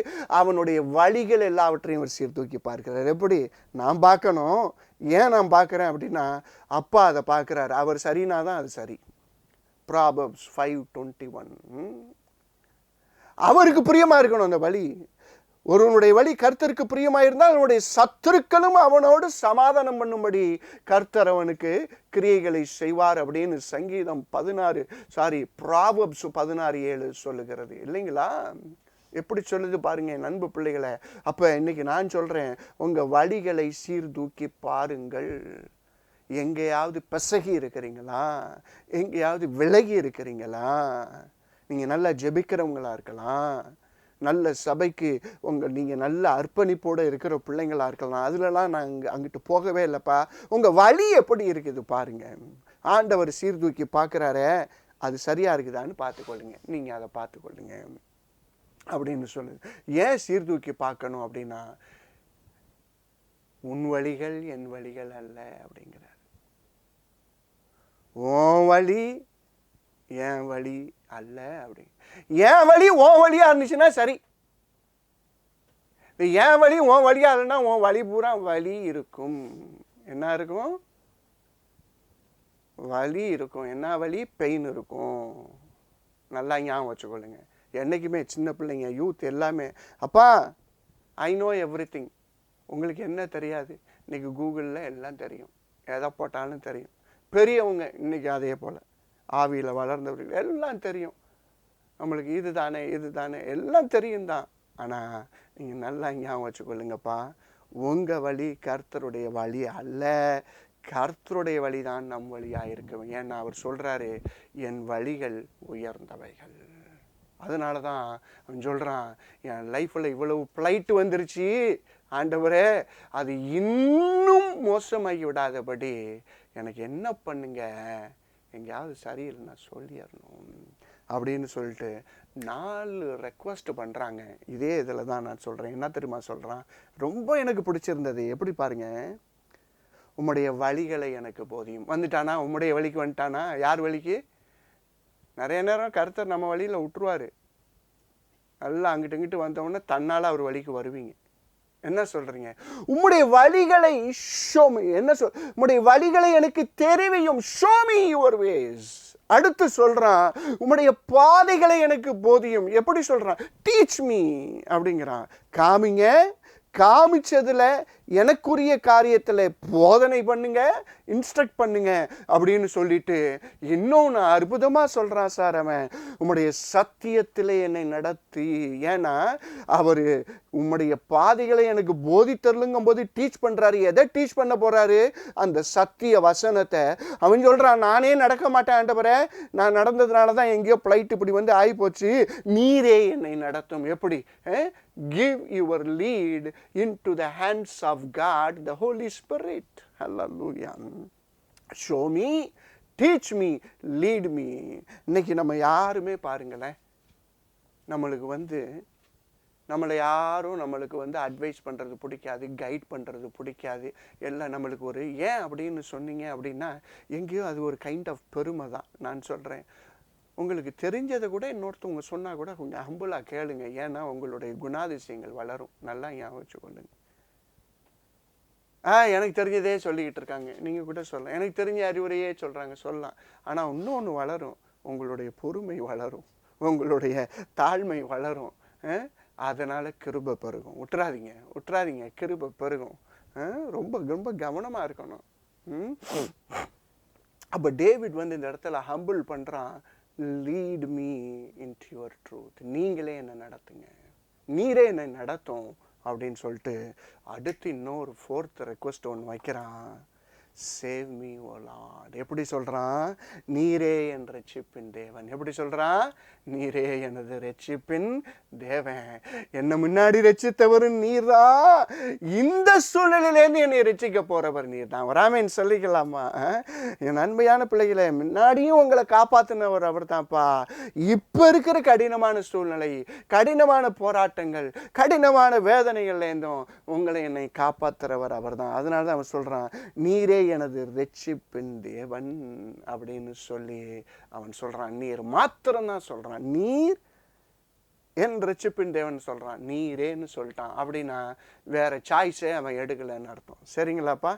அவனுடைய வழிகள் எல்லாவற்றையும் அவர் சீர்தூக்கி பார்க்கிறார். எப்படி நான் பார்க்கணும்? ஏன் நான் பார்க்குறேன் அப்படின்னா, அப்பா அதை பார்க்குறாரு. அவர் சரினா தான் அது சரி. ப்ராவர்ப்ஸ் 5:21. அவருக்கு பிரியமாக இருக்கணும் அந்த வழி. ஒருவனுடைய வழி கர்த்தருக்கு பிரியமாயிருந்தால் அவனுடைய சத்துருக்களும் அவனோடு சமாதானம் பண்ணும்படி கர்த்தர் அவனுக்கு கிரியைகளை செய்வார் அப்படின்னு சங்கீதம் 16:7 சொல்லுகிறது இல்லைங்களா? எப்படி சொல்லுது பாருங்க நண்பு பிள்ளைகளை. அப்ப இன்னைக்கு நான் சொல்றேன், உங்க வழிகளை சீர்தூக்கி பாருங்கள். எங்கேயாவது பிசகி இருக்கிறீங்களா? எங்கேயாவது விலகி இருக்கிறீங்களா? நீங்க நல்லா ஜெபிக்கிறவங்களா இருக்கலாம், நல்ல சபைக்கு நீங்கள் நல்ல அர்ப்பணிப்போடு இருக்கிற பிள்ளைங்களா இருக்கலாம். அதுலலாம் நான் அங்கிட்டு போகவே இல்லைப்பா. உங்கள் வழி எப்படி இருக்குது பாருங்க. ஆண்டவர் சீர்தூக்கி பார்க்குறாரு, அது சரியாக இருக்குதான்னு பார்த்துக்கொள்ளுங்க. நீங்கள் அதை பார்த்துக்கொள்ளுங்க அப்படின்னு சொல்லுது. ஏன் சீர்தூக்கி பார்க்கணும் அப்படின்னா, உன் வழிகள் என் வழிகள் அல்ல அப்படிங்கிறார். உன் வழி என் வழி அல்ல அப்படி. என் வழி உன் வழியா இருந்துச்சுன்னா சரி, என் வழி உன் வழியா இல்லைன்னா உன் வழி பூரா வலி இருக்கும். என்ன இருக்கும்? வலி இருக்கும். என்ன வலி? பெயின் இருக்கும். நல்லா ஞாபகம் வச்சுக்கொள்ளுங்க. என்றைக்குமே சின்ன பிள்ளைங்க, யூத் எல்லாமே, அப்பா ஐ நோ எவ்ரிதிங். உங்களுக்கு என்ன தெரியாது? இன்னைக்கு கூகுளில் எல்லாம் தெரியும், எதை போட்டாலும் தெரியும். பெரியவங்க இன்னைக்கு அதே போல் ஆவியில் வளர்ந்தவர்கள் எல்லாம் தெரியும். நம்மளுக்கு இது தானே எல்லாம் தெரியும் தான். ஆனால் நீங்கள் நல்லா ஞாபகம் வச்சுக்கொள்ளுங்கப்பா, உங்கள் வழி கர்த்தருடைய வழி அல்ல. கர்த்தருடைய வழி தான் நம் வழியாக இருக்கும். ஏன்னா அவர் சொல்கிறாரு, என் வழிகள் உயர்ந்தவைகள். அதனால தான் அவன் சொல்கிறான், என் லைஃப்பில் இவ்வளவு ஃப்ளைட்டு வந்துருச்சு ஆண்டவரே, அது இன்னும் மோசமாகி விடாதபடி எனக்கு என்ன பண்ணுங்க, எங்கேயாவது சரியில்லைன்னா சொல்லிடணும் அப்படின்னு சொல்லிட்டு 4 ரெக்வஸ்ட் பண்ணுறாங்க. இதே இதில் தான் நான் சொல்கிறேன். என்ன தெரியுமா சொல்கிறான்? ரொம்ப எனக்கு பிடிச்சிருந்தது. எப்படி பாருங்க, உம்முடைய வழிகளை எனக்கு போதியும். வந்துட்டானா? உம்முடைய வழிக்கு வந்துட்டானா? யார் வழிக்கு? நிறைய நேரம் கர்த்தர் நம்ம வழியில் விட்டுருவார். நல்லா அங்கிட்டு இங்கிட்டு வந்தவொடனே தன்னால் அவர் வழிக்கு வருவீங்க. என்ன சொல்றீங்க? உம்முடைய வழிகளை ஷோமி. என்ன சொல்? உம்முடைய வழிகளை எனக்கு தெரிவியும். Xiaomi your ways. அடுத்து சொல்றான், உம்முடைய பாதைகளை எனக்கு போதியும். எப்படி சொல்றான்? டீச் மீ அப்படிங்கிறான். காமிங்க, காமிச்சதுல எனக்குரிய காரியத்தில் போதனை பண்ணுங்க, இன்ஸ்ட்ரக்ட் பண்ணுங்க அப்படின்னு சொல்லிட்டு இன்னொன்று அற்புதமாக சொல்கிறான் சார் அவன், உம்முடைய சத்தியத்தில் என்னை நடத்தி. ஏன்னா அவர் உம்முடைய பாதைகளை எனக்கு போதித்தருளுங்கும் போது டீச் பண்ணுறாரு. எதை டீச் பண்ண போகிறாரு? அந்த சத்திய வசனத்தை. அவன் சொல்கிறான், நானே நடக்க மாட்டேன் ஆண்டவரே, நான் நடந்ததுனால தான் எங்கேயோ ஃப்ளைட் இப்படி வந்து ஆகிப்போச்சு, நீரே என்னை நடத்தும். எப்படி? Give your lead into the hands of God, the Holy Spirit. Hallelujah. Show me, teach me, lead me. இன்னைக்கு நம்ம யாருமே பாருங்களேன், நம்மளை யாரும் அட்வைஸ் பண்ணுறது பிடிக்காது, கைட் பண்ணுறது பிடிக்காது. எல்லாம் நம்மளுக்கு ஒரு ஏன் அப்படின்னு சொன்னீங்க அப்படின்னா, எங்கேயோ அது ஒரு கைண்ட் ஆஃப் பெருமை தான். நான் சொல்கிறேன், உங்களுக்கு தெரிஞ்சதை கூட இன்னொருத்தவங்க சொன்னால் கூட கொஞ்சம் ஹம்புளாக கேளுங்க. ஏன்னா உங்களுடைய குணாதிசயங்கள் வளரும். நல்லா ஞாபகம் வச்சுக்கொள்ளுங்க. எனக்கு தெரிஞ்சதே சொல்லிக்கிட்டு இருக்காங்க, நீங்கள் கூட சொல்லலாம். எனக்கு தெரிஞ்ச அறிவுரையே சொல்கிறாங்க, சொல்லலாம். ஆனால் இன்னொன்று வளரும், உங்களுடைய பொறுமை வளரும், உங்களுடைய தாழ்மை வளரும். அதனால் கிருபை பெருகும். விட்டுறாதீங்க, கிருபை பெருகும். ரொம்ப ரொம்ப கவனமாக இருக்கணும். அப்போ டேவிட் இந்த இடத்துல ஹம்பிள் பண்ணுறான். Lead me into your truth. நீங்களே என்னை நடத்துங்க, நீரே என்னை நடத்தும் அப்படின்னு சொல்லிட்டு அடுத்து இன்னொரு 4th ரெக்வஸ்ட் ஒன்று வைக்கிறான். சேவ் மீ ஓ லார்ட். எப்படி சொல்கிறான்? நீரே என் ரட்சிப்பின் தேவன். எப்படி சொல்கிறான்? நீரே எனது ரட்சிப்பின் தேவன். என்னை முன்னாடி ரட்சித்தவர் நீர் தான், இந்த சூழ்நிலையிலேருந்து என்னை ரட்சிக்க போகிறவர் நீர் தான். வராமேன்னு சொல்லிக்கலாமா? என் அன்பையான பிள்ளைகளை, முன்னாடியும் உங்களை காப்பாற்றினவர் அவர் தான்ப்பா. இப்போ இருக்கிற கடினமான சூழ்நிலை, கடினமான போராட்டங்கள், கடினமான வேதனைகள்லேருந்தும் உங்களை என்னை காப்பாற்றுறவர் அவர் தான். அதனால தான் அவன் சொல்கிறான், நீரே எனது ரட்சிப்பின் தேவன் அப்படின்னு சொல்லி அவன் சொல்றான். நீர் மாத்திரம்தான் சொல்றான். நீர் என் ரட்சிப்பின் தேவன் சொல்றான். நீரேன்னு சொல்லிட்டான் அப்படின்னா வேற சாய்ஸே அவன் எடுக்கலன்னு அர்த்தம். சரிங்களாப்பா?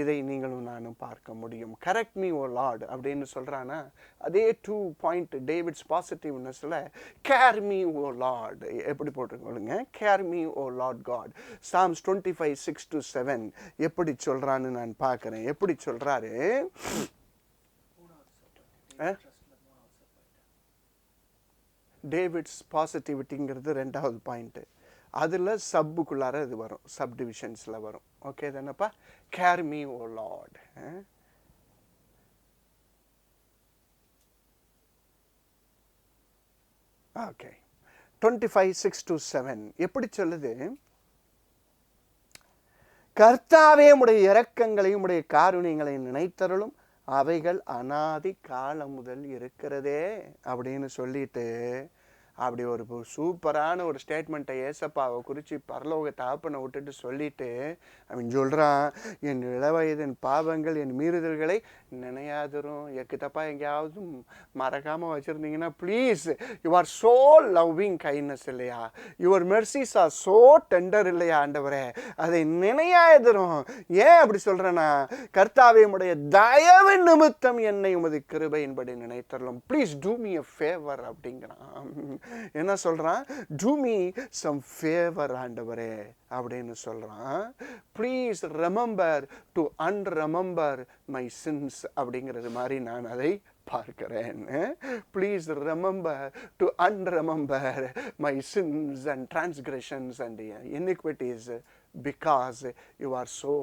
இதை நீங்களும் நானும் பார்க்க முடியும். கரெக்ட் மீ ஓ லார்ட் அப்படின்னு சொல்கிறானா, அதே 2 பாயிண்ட் டேவிட்ஸ் பாசிட்டிவ்னஸில் கேர் மீ ஓ லார்ட் எப்படி போட்டுக்கொள்ளுங்க, கேர் மீ ஓ லார்ட் காட். Psalms 25:6-7 எப்படி சொல்கிறான்னு நான் பார்க்குறேன். எப்படி சொல்கிறாரு, டேவிட்ஸ் பாசிட்டிவிட்டிங்கிறது 2வது பாயிண்ட்டு. அதில் சப்புக்குள்ளார இது வரும், சப் டிவிஷன்ஸில் வரும். ஓகே தானப்பா? கேர் மீ ஓ லார்ட். ஓகே, 25:6-7 எப்படி சொல்லுது, கர்த்தாவே உம்முடைய இரக்கங்களையும் உடைய காருண்யங்களையும் நினைத்தருளும், அவைகள் அநாதி காலம் முதல் இருக்கிறதே அப்படின்னு சொல்லிட்டு அப்படி ஒரு சூப்பரான ஒரு ஸ்டேட்மெண்ட்டை ஏசப்பாவை குறித்து பரலோக தாப்பனை விட்டுட்டு சொல்லிட்டு அவன் சொல்கிறான், என் இளவயதின் பாவங்கள் என் மீறுதல்களை நினையாதரும். எக்கு தப்பா எங்கேயாவது மறக்காமல் வச்சுருந்தீங்கன்னா please, you are so loving kindness இல்லையா, your mercies are so tender இல்லையா ஆண்டவரே, அதை நினையாதரும். ஏன் அப்படி சொல்கிறேன்னா, கர்த்தாவே உம்முடைய தயவு நிமித்தம் என்னை உமது கிருபையின்படி நினைத்தரலும், please do me a favour அப்படிங்கிறான். என்ன சொல்றான், டூ மீ சம் ஃபேவர் ஆண்டவரே அப்படின்னு சொல்றான். Please remember to unremember my sins அப்படிங்கிறது மாதிரி நான் அதை பார்க்கிறேன். Please remember to unremember my sins and transgressions and iniquities because you are so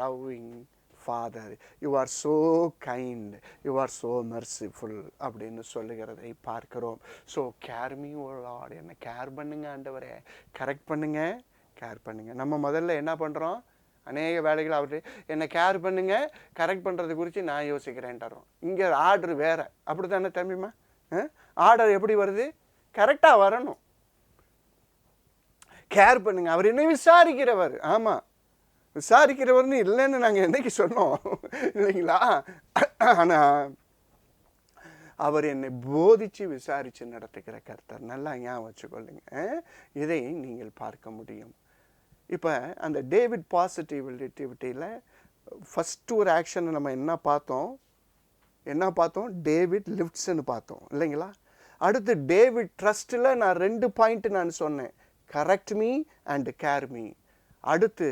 loving Father, you are so kind, you are so merciful அப்படின்னு சொல்லுகிறதை பார்க்கிறோம். ஸோ கேர் மீ ஓ Lord, என்னை care பண்ணுங்க ஆண்டவரே, கரெக்ட் பண்ணுங்க, கேர் பண்ணுங்க. நம்ம முதல்ல என்ன பண்ணுறோம், அநேக வேலைகள் அவர் என்னை கேர் பண்ணுங்க, கரெக்ட் பண்ணுறது குறித்து நான் யோசிக்கிறேன்ட்டுறோம். இங்கே ஆர்டர் வேறு, அப்படி தானே தம்பிமா? ஆர்டர் எப்படி வருது, கரெக்டாக வரணும். கேர் பண்ணுங்க, அவர் என்ன விசாரிக்கிறவர். ஆமாம், விசாரிக்கிறவர்னு இல்லைன்னு நாங்கள் என்னைக்கு சொன்னோம் இல்லைங்களா? ஆனால் அவர் என்னை போதிச்சு விசாரித்து நடத்துகிற கர்த்தர். நல்லா ஞாபகம் வச்சுக்கொள்ளுங்க, இதை நீங்கள் பார்க்க முடியும். இப்போ அந்த டேவிட் பாசிட்டிவிட்டியில் ஃபஸ்ட்டு ஒரு ஆக்ஷனை நம்ம என்ன பார்த்தோம், டேவிட் லிஃப்ட்ஸ்ன்னு பார்த்தோம் இல்லைங்களா? அடுத்து டேவிட் ட்ரஸ்ட்டில் நான் 2 பாயிண்ட் நான் சொன்னேன், correct me and care me. அடுத்து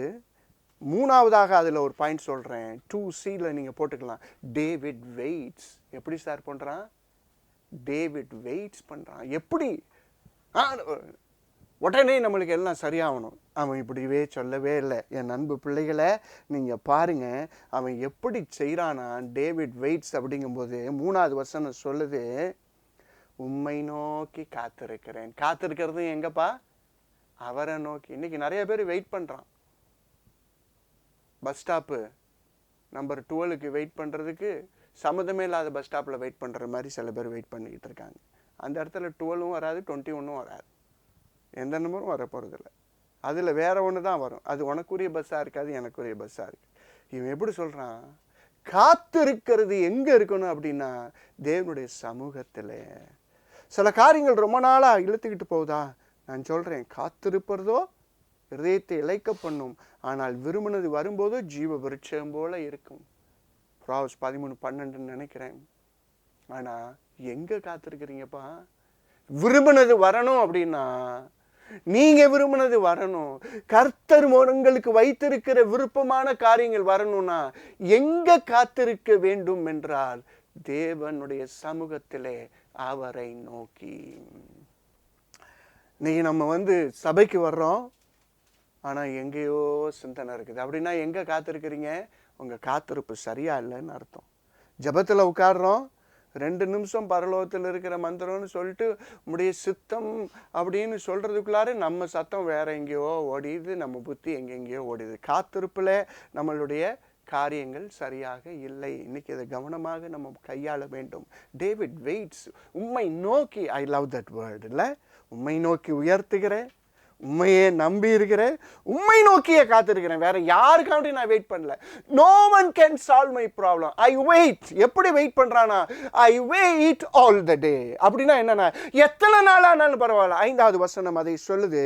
3வதாக அதில் ஒரு பாயிண்ட் சொல்கிறேன், 2C நீங்கள் போட்டுக்கலாம், டேவிட் வெயிட்ஸ். எப்படி சார் பண்ணுறான், டேவிட் வெயிட்ஸ் பண்ணுறான். எப்படி உடனே நம்மளுக்கு எல்லாம் சரியாகணும். அவன் இப்படிவே சொல்லவே இல்லை. என் அன்பு பிள்ளைகளை நீங்கள் பாருங்கள், அவன் எப்படி செய்கிறானா, டேவிட் வெயிட்ஸ் அப்படிங்கும்போது 3வது வசனம் சொல்லுது, உம்மை நோக்கி காத்திருக்கிறேன். காத்திருக்கிறது எங்கப்பா, அவரை நோக்கி. இன்றைக்கி நிறைய பேர் வெயிட் பண்ணுறான். பஸ் ஸ்டாப்பு நம்பர் 12க்கு வெயிட் பண்ணுறதுக்கு சம்மந்தமே இல்லாத பஸ் ஸ்டாப்பில் வெயிட் பண்ணுற மாதிரி சில பேர் வெயிட் பண்ணிக்கிட்டு இருக்காங்க. அந்த இடத்துல 12ம் வராது, 21ம் வராது, எந்த நம்பரும் வர போகிறதில்ல. அதில் வேறு ஒன்று தான் வரும், அது உனக்குரிய பஸ்ஸாக இருக்காது, எனக்குரிய பஸ்ஸாக இருக்குது. இவன் எப்படி சொல்கிறான், காத்திருக்கிறது எங்கே இருக்கணும் அப்படின்னா தேவனுடைய சமூகத்தில். சில காரியங்கள் ரொம்ப நாளாக இழுத்துக்கிட்டு போகுதா, நான் சொல்கிறேன், காத்திருப்பதோ இதயத்தை இழைக்க பண்ணும், ஆனால் விரும்பினது வரும்போது ஜீவ விருட்சம் போல இருக்கும். Proverbs 13:12 நினைக்கிறேன். ஆனால் எங்கே காத்திருக்கிறீங்கப்பா? விரும்பினது வரணும் அப்படின்னா, நீங்கள் விரும்பினது வரணும், கர்த்தர் உங்களுக்கு வைத்திருக்கிற விருப்பமான காரியங்கள் வரணும்னா எங்கே காத்திருக்க வேண்டும் என்றால் தேவனுடைய சமூகத்திலே அவரை நோக்கி. இன்னைக்கு நம்ம சபைக்கு வர்றோம், ஆனால் எங்கேயோ சிந்தனை இருக்குது. அப்படின்னா எங்கே காத்திருக்கிறீங்க, உங்கள் காத்திருப்பு சரியா இல்லைன்னு அர்த்தம். ஜபத்தில் உட்காடுறோம், 2 நிமிஷம் பரலோகத்தில் இருக்கிற மந்திரம்னு சொல்லிட்டு உடைய சித்தம் அப்படின்னு சொல்கிறதுக்குள்ளார நம்ம சத்தம் வேற எங்கேயோ ஓடிது, நம்ம புத்தி எங்கெங்கேயோ ஓடிது. காத்திருப்பில் நம்மளுடைய காரியங்கள் சரியாக இல்லை. இன்னைக்கு இதை கவனமாக நம்ம கையாள வேண்டும். டேவிட் வெயிட்ஸ், உம்மை நோக்கி, ஐ லவ் தட் வேர்டு இல்லை, உம்மை நோக்கி உயர்த்துகிறேன், உண்மையே நம்பி இருக்கிறேன், உண்மை நோக்கியே காத்திருக்கிறேன், வேற யாருக்காண்டி நான் வெயிட் பண்ணல. No one can solve my problem, I wait. எப்படி வெயிட் பண்றானா? I wait all the day. அப்படின்னா என்னன்னா, எத்தனை நாள் ஆனாலும் பரவாயில்ல. 5வது வசனம் அதை சொல்லுது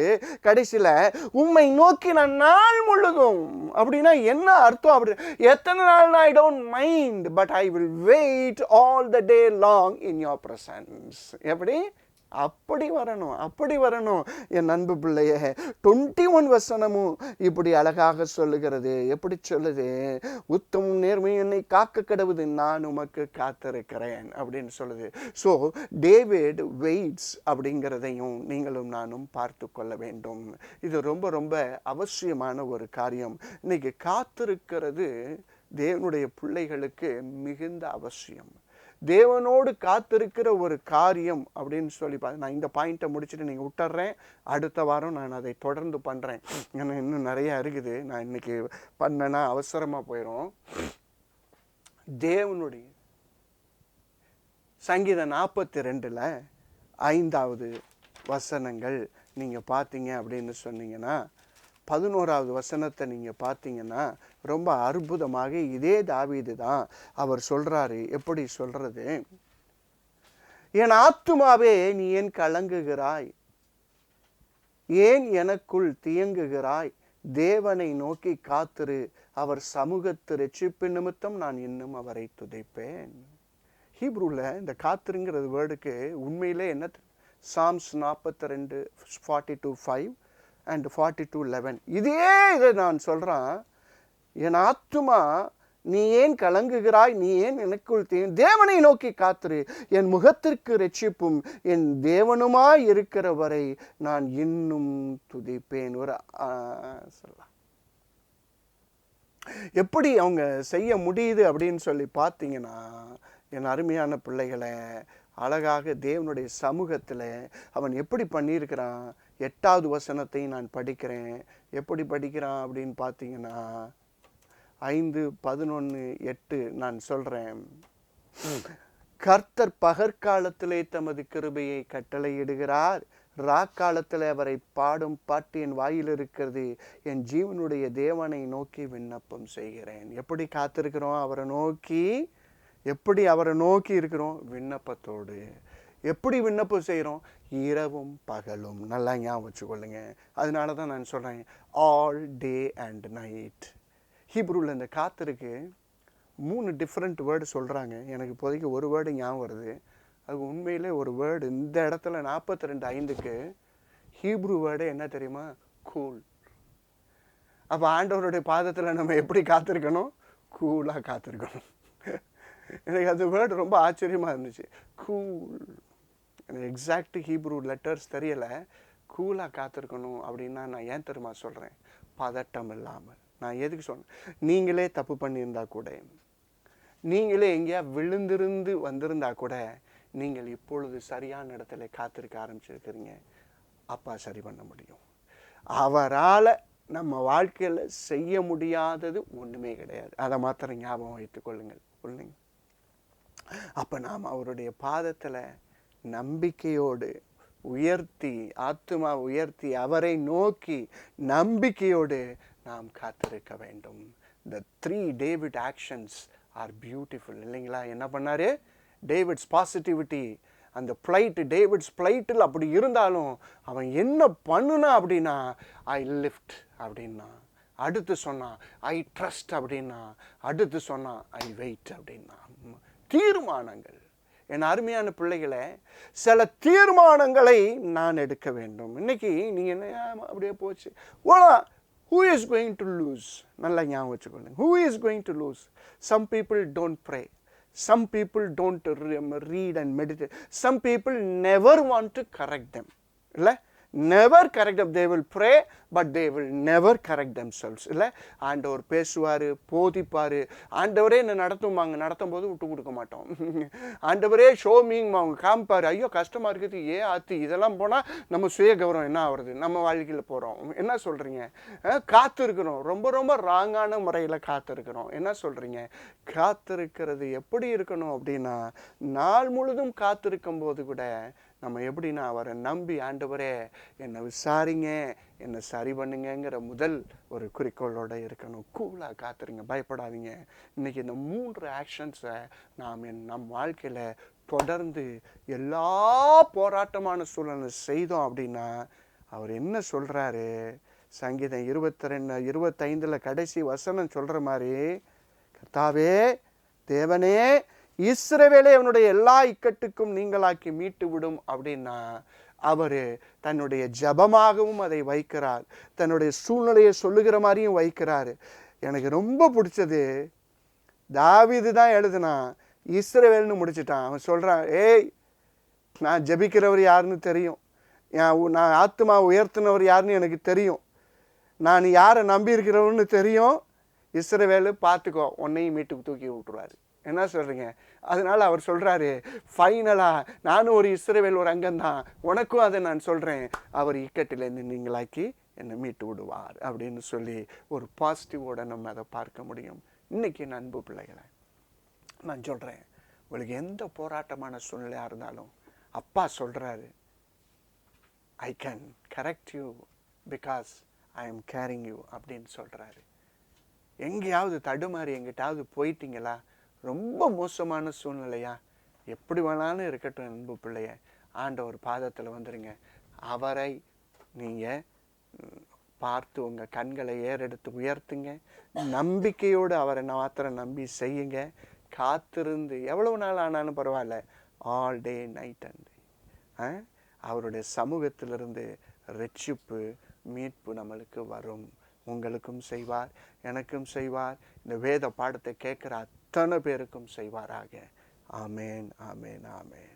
கடைசியில, உண்மை நோக்கி நான் நாள் முழுதும். அப்படின்னா என்ன அர்த்தம்? அப்படி எத்தனை நாள் I don't mind, but I will wait all the day long in your presence. எப்படி? அப்படி வரணும், அப்படி வரணும் என் அன்பு பிள்ளைய. 21 வசனமும் இப்படி அழகாக சொல்லுகிறது. எப்படி சொல்லுது? உத்தமும் நேர்மையும் என்னை காக்க கடவுது, நான் உமக்கு காத்திருக்கிறேன் அப்படின்னு சொல்லுது. ஸோ டேவிட் வெயிட்ஸ் அப்படிங்கிறதையும் நீங்களும் நானும் பார்த்து கொள்ள வேண்டும். இது ரொம்ப ரொம்ப அவசியமான ஒரு காரியம். இன்னைக்கு காத்திருக்கிறது தேவனுடைய பிள்ளைகளுக்கு மிகுந்த அவசியம். தேவனோடு காத்திருக்கிற ஒரு காரியம் அப்படின்னு சொல்லி நான் இந்த பாயிண்ட்டை முடிச்சுட்டு நீங்கள் விட்டுறேன். அடுத்த வாரம் நான் அதை தொடர்ந்து பண்ணுறேன். ஏன்னா இன்னும் நிறையா இருக்குது. நான் இன்னைக்கு பண்ணேன்னா அவசரமாக போயிடும். தேவனுடைய சங்கீதம் 42 5வது வசனங்கள் நீங்கள் பார்த்தீங்க அப்படின்னு சொன்னீங்கன்னா, 11வது வசனத்தை நீங்கள் பார்த்தீங்கன்னா ரொம்ப அற்புதமாக இதே தாவீது தான் அவர் சொல்கிறாரு. எப்படி சொல்கிறது? என் ஆத்துமாவே நீ ஏன் கலங்குகிறாய், ஏன் எனக்குள் தியங்குகிறாய், தேவனை நோக்கி காத்திரு, அவர் சமூகத்து ரட்சிப்பு நிமித்தம் நான் இன்னும் அவரை துதைப்பேன். ஹீப்ரூவில் இந்த காத்திருங்கிறது வேர்டுக்கு உண்மையிலே என்ன? Psalms 42 42:5 and 42:11. இதை நான் சொல்கிறேன். என் ஆத்துமா நீ ஏன் கலங்குகிறாய், நீ ஏன் எனக்குள் தேவனை நோக்கி காத்திரு, என் முகத்திற்கு ரட்சிப்பும் என் தேவனுமாய் இருக்கிற வரை நான் இன்னும் துதிப்பேன். ஒரு சொல்லலாம். எப்படி அவங்க செய்ய முடியுது அப்படின்னு சொல்லி பார்த்தீங்கன்னா, என் அருமையான பிள்ளைகளை, அழகாக தேவனுடைய சமூகத்தில் அவன் எப்படி பண்ணியிருக்கிறான். 8வது வசனத்தை நான் படிக்கிறேன். எப்படி படிக்கிறான் அப்படின்னு பார்த்தீங்கன்னா, 5:11-8 நான் சொல்கிறேன். கர்த்தர் பகற்காலத்திலே தமது கிருபையை கட்டளையிடுகிறார், ராக்காலத்தில் அவரை பாடும் பாட்டு என் வாயில் இருக்கிறது, என் ஜீவனுடைய தேவனை நோக்கி விண்ணப்பம் செய்கிறேன். எப்படி காத்திருக்கிறோம் அவரை நோக்கி? எப்படி அவரை நோக்கி இருக்கிறோம்? விண்ணப்பத்தோடு. எப்படி விண்ணப்பம் செய்கிறோம்? இரவும் பகலும். நல்லா ஞாபகம் வச்சுக்கொள்ளுங்க. அதனால தான் நான் சொல்கிறேன், ஆல் டே அண்ட் நைட். ஹீப்ரூவில் இந்த காத்திருக்கு 3 டிஃப்ரெண்ட் வேர்டு சொல்கிறாங்க. எனக்கு இப்போதைக்கு ஒரு வேர்டு ஞாபகம் வருது. அது உண்மையிலே ஒரு வேர்டு. இந்த இடத்துல 42:5க்கு ஹீப்ரூ வேர்டு என்ன தெரியுமா? கூல். அப்போ ஆண்டவருடைய பாதத்தில் நம்ம எப்படி காத்திருக்கணும்? கூலாக காத்திருக்கணும். எனக்கு அது வேர்டு ரொம்ப ஆச்சரியமாக இருந்துச்சு. கூல். எனக்கு எக்ஸாக்ட் ஹீப்ரூ லெட்டர்ஸ் தெரியலை. கூலாக காத்திருக்கணும் அப்படின்னா நான் ஏன் தெரியுமா சொல்கிறேன்? பதட்டம் இல்லாமல். நான் எதுக்கு சொன்னேன்? நீங்களே தப்பு பண்ணியிருந்தா கூட, நீங்களே எங்கேயா விழுந்திருந்து வந்திருந்தா கூட, நீங்கள் இப்பொழுது சரியான இடத்துல காத்திருக்க ஆரம்பிச்சிருக்கிறீங்க. அப்பா சரி பண்ண முடியும். அவரால் நம்ம வாழ்க்கையில் செய்ய முடியாதது ஒன்றுமே கிடையாது. அதை மாத்திரம் ஞாபகம் வைத்துக் கொள்ளுங்கள். சொல்லுங்க. அப்போ நாம் அவருடைய பாதத்தில் நம்பிக்கையோடு உயர்த்தி, ஆத்துமா உயர்த்தி அவரை நோக்கி நம்பிக்கையோடு நாம் காத்திருக்க வேண்டும். The 3 David actions are beautiful. இல்லைங்களா? என்ன பண்ணாரு? டேவிட்ஸ் பாசிட்டிவிட்டி, அந்த ஃப்ளைட், டேவிட்ஸ் ஃப்ளைட்டில் அப்படி இருந்தாலும் அவன் என்ன பண்ணுனா அப்படின்னா, ஐ லிஃப்ட் அப்படின்னா, அடுத்து சொன்னான் ஐ ட்ரஸ்ட் அப்படின்னா, அடுத்து சொன்னான் ஐ வெயிட் அப்படின்னா. தீர்மானங்கள். என் அருமையான பிள்ளைகளை, சில தீர்மானங்களை நான் எடுக்க வேண்டும். இன்னைக்கு நீங்கள் என்ன அப்படியே போச்சு Ola, who is going to lose? நல்லா ஞாபகம் வச்சுக்கொள்ளுங்க. who is going to lose? Some people don't pray, some people don't read and meditate, some people never want to correct them. இல்லை, never correct them. They will pray but they will never correct themselves. இல்லை, ஆண்டவர் பேசுவார், போதிப்பார். ஆண்டவரே என்ன நடத்துவாங்க, நடத்தும் போது விட்டு கொடுக்க மாட்டோம். ஆண்டவரே ஷோமிங் அவங்க காமிப்பார். ஐயோ கஷ்டமாக இருக்குது, ஆத்தி இதெல்லாம் போனால் நம்ம சுய கௌரவம் என்ன ஆகுறது, நம்ம வாழ்க்கையில் போகிறோம். என்ன சொல்கிறீங்க? காத்திருக்கிறோம், ரொம்ப ரொம்ப ராங்கான முறையில் காத்திருக்கிறோம். என்ன சொல்கிறீங்க? காத்திருக்கிறது எப்படி இருக்கணும் அப்படின்னா, நாள் முழுதும் காத்திருக்கும் போது கூட நம்ம எப்படின்னா அவரை நம்பி ஆண்டவரே என்னை விசாரிங்க, என்னை சரி பண்ணுங்கிற முதல் ஒரு குறிக்கோளோடு இருக்கணும். கூலாக காத்துருங்க, பயப்படாதீங்க. இன்றைக்கி இந்த 3 ஆக்ஷன்ஸை நம் வாழ்க்கையில் தொடர்ந்து எல்லா போராட்டமான சூழ்நிலை செய்தோம் அப்படின்னா அவர் என்ன சொல்கிறாரு? சங்கீதம் 25 கடைசி வசனம் சொல்கிற மாதிரி, கர்த்தாவே தேவனே இஸ்ரவேலை அவனுடைய எல்லா இக்கட்டுக்கும் நீங்களாக்கி மீட்டு விடும் அப்படின்னா அவர் தன்னுடைய ஜபமாகவும் அதை வைக்கிறார், தன்னுடைய சூழ்நிலையை சொல்லுகிற மாதிரியும் வைக்கிறார். எனக்கு ரொம்ப பிடிச்சது, தாவீது தான் எழுதுனான், இஸ்ரவேல்னு முடிச்சிட்டான். அவன் சொல்கிறான், ஏய் நான் ஜபிக்கிறவர் யாருன்னு தெரியும், நான் ஆத்மா உயர்த்தினவர் யாருன்னு எனக்கு தெரியும், நான் யாரை நம்பி இருக்கிறவன்னு தெரியும், இஸ்ரவேலு பார்த்துக்கோ, உன்னையும் மீட்டுக்கு தூக்கி விட்டுருவாரு. என்ன சொல்கிறீங்க? அதனால் அவர் சொல்கிறாரு, ஃபைனலாக நானும் ஒரு இஸ்ரவேல் ஒரு அங்கம்தான், உனக்கும் அதை நான் சொல்கிறேன், அவர் இக்கட்டிலேருந்து நீங்களாக்கி என்னை மீட்டு விடுவார் அப்படின்னு சொல்லி ஒரு பாசிட்டிவோடு நம்ம அதை பார்க்க முடியும். இன்றைக்கி அன்பு பிள்ளைகளை நான் சொல்கிறேன், உங்களுக்கு எந்த போராட்டமான சூழ்நிலையாக இருந்தாலும் அப்பா சொல்கிறாரு, I can correct you because I am caring you அப்படின்னு சொல்கிறாரு. எங்கேயாவது தடுமாறி எங்கிட்டாவது போயிட்டீங்களா? ரொம்ப மோசமான சூழ்நிலையா? எப்படி வேணாலும் இருக்கட்டும் அன்பு பிள்ளைய, ஆண்டவர் பாதத்தில் வந்துடுங்க. அவரை நீங்கள் பார்த்து உங்கள் கண்களை ஏறெடுத்து உயர்த்துங்க. நம்பிக்கையோடு அவரை மாத்திரம் நம்பி செய்யுங்க. காத்திருந்து எவ்வளவு நாள் ஆனாலும் பரவாயில்ல, ஆல் டே நைட் அண்ட் டே அவருடைய சமூகத்திலிருந்து ரட்சிப்பு மீட்பு நம்மளுக்கு வரும். உங்களுக்கும் செய்வார், எனக்கும் செய்வார், இந்த வேத பாடத்தை கேட்குற அத்தனை பேருக்கும் செய்வாராக. ஆமேன், ஆமேன், ஆமேன்.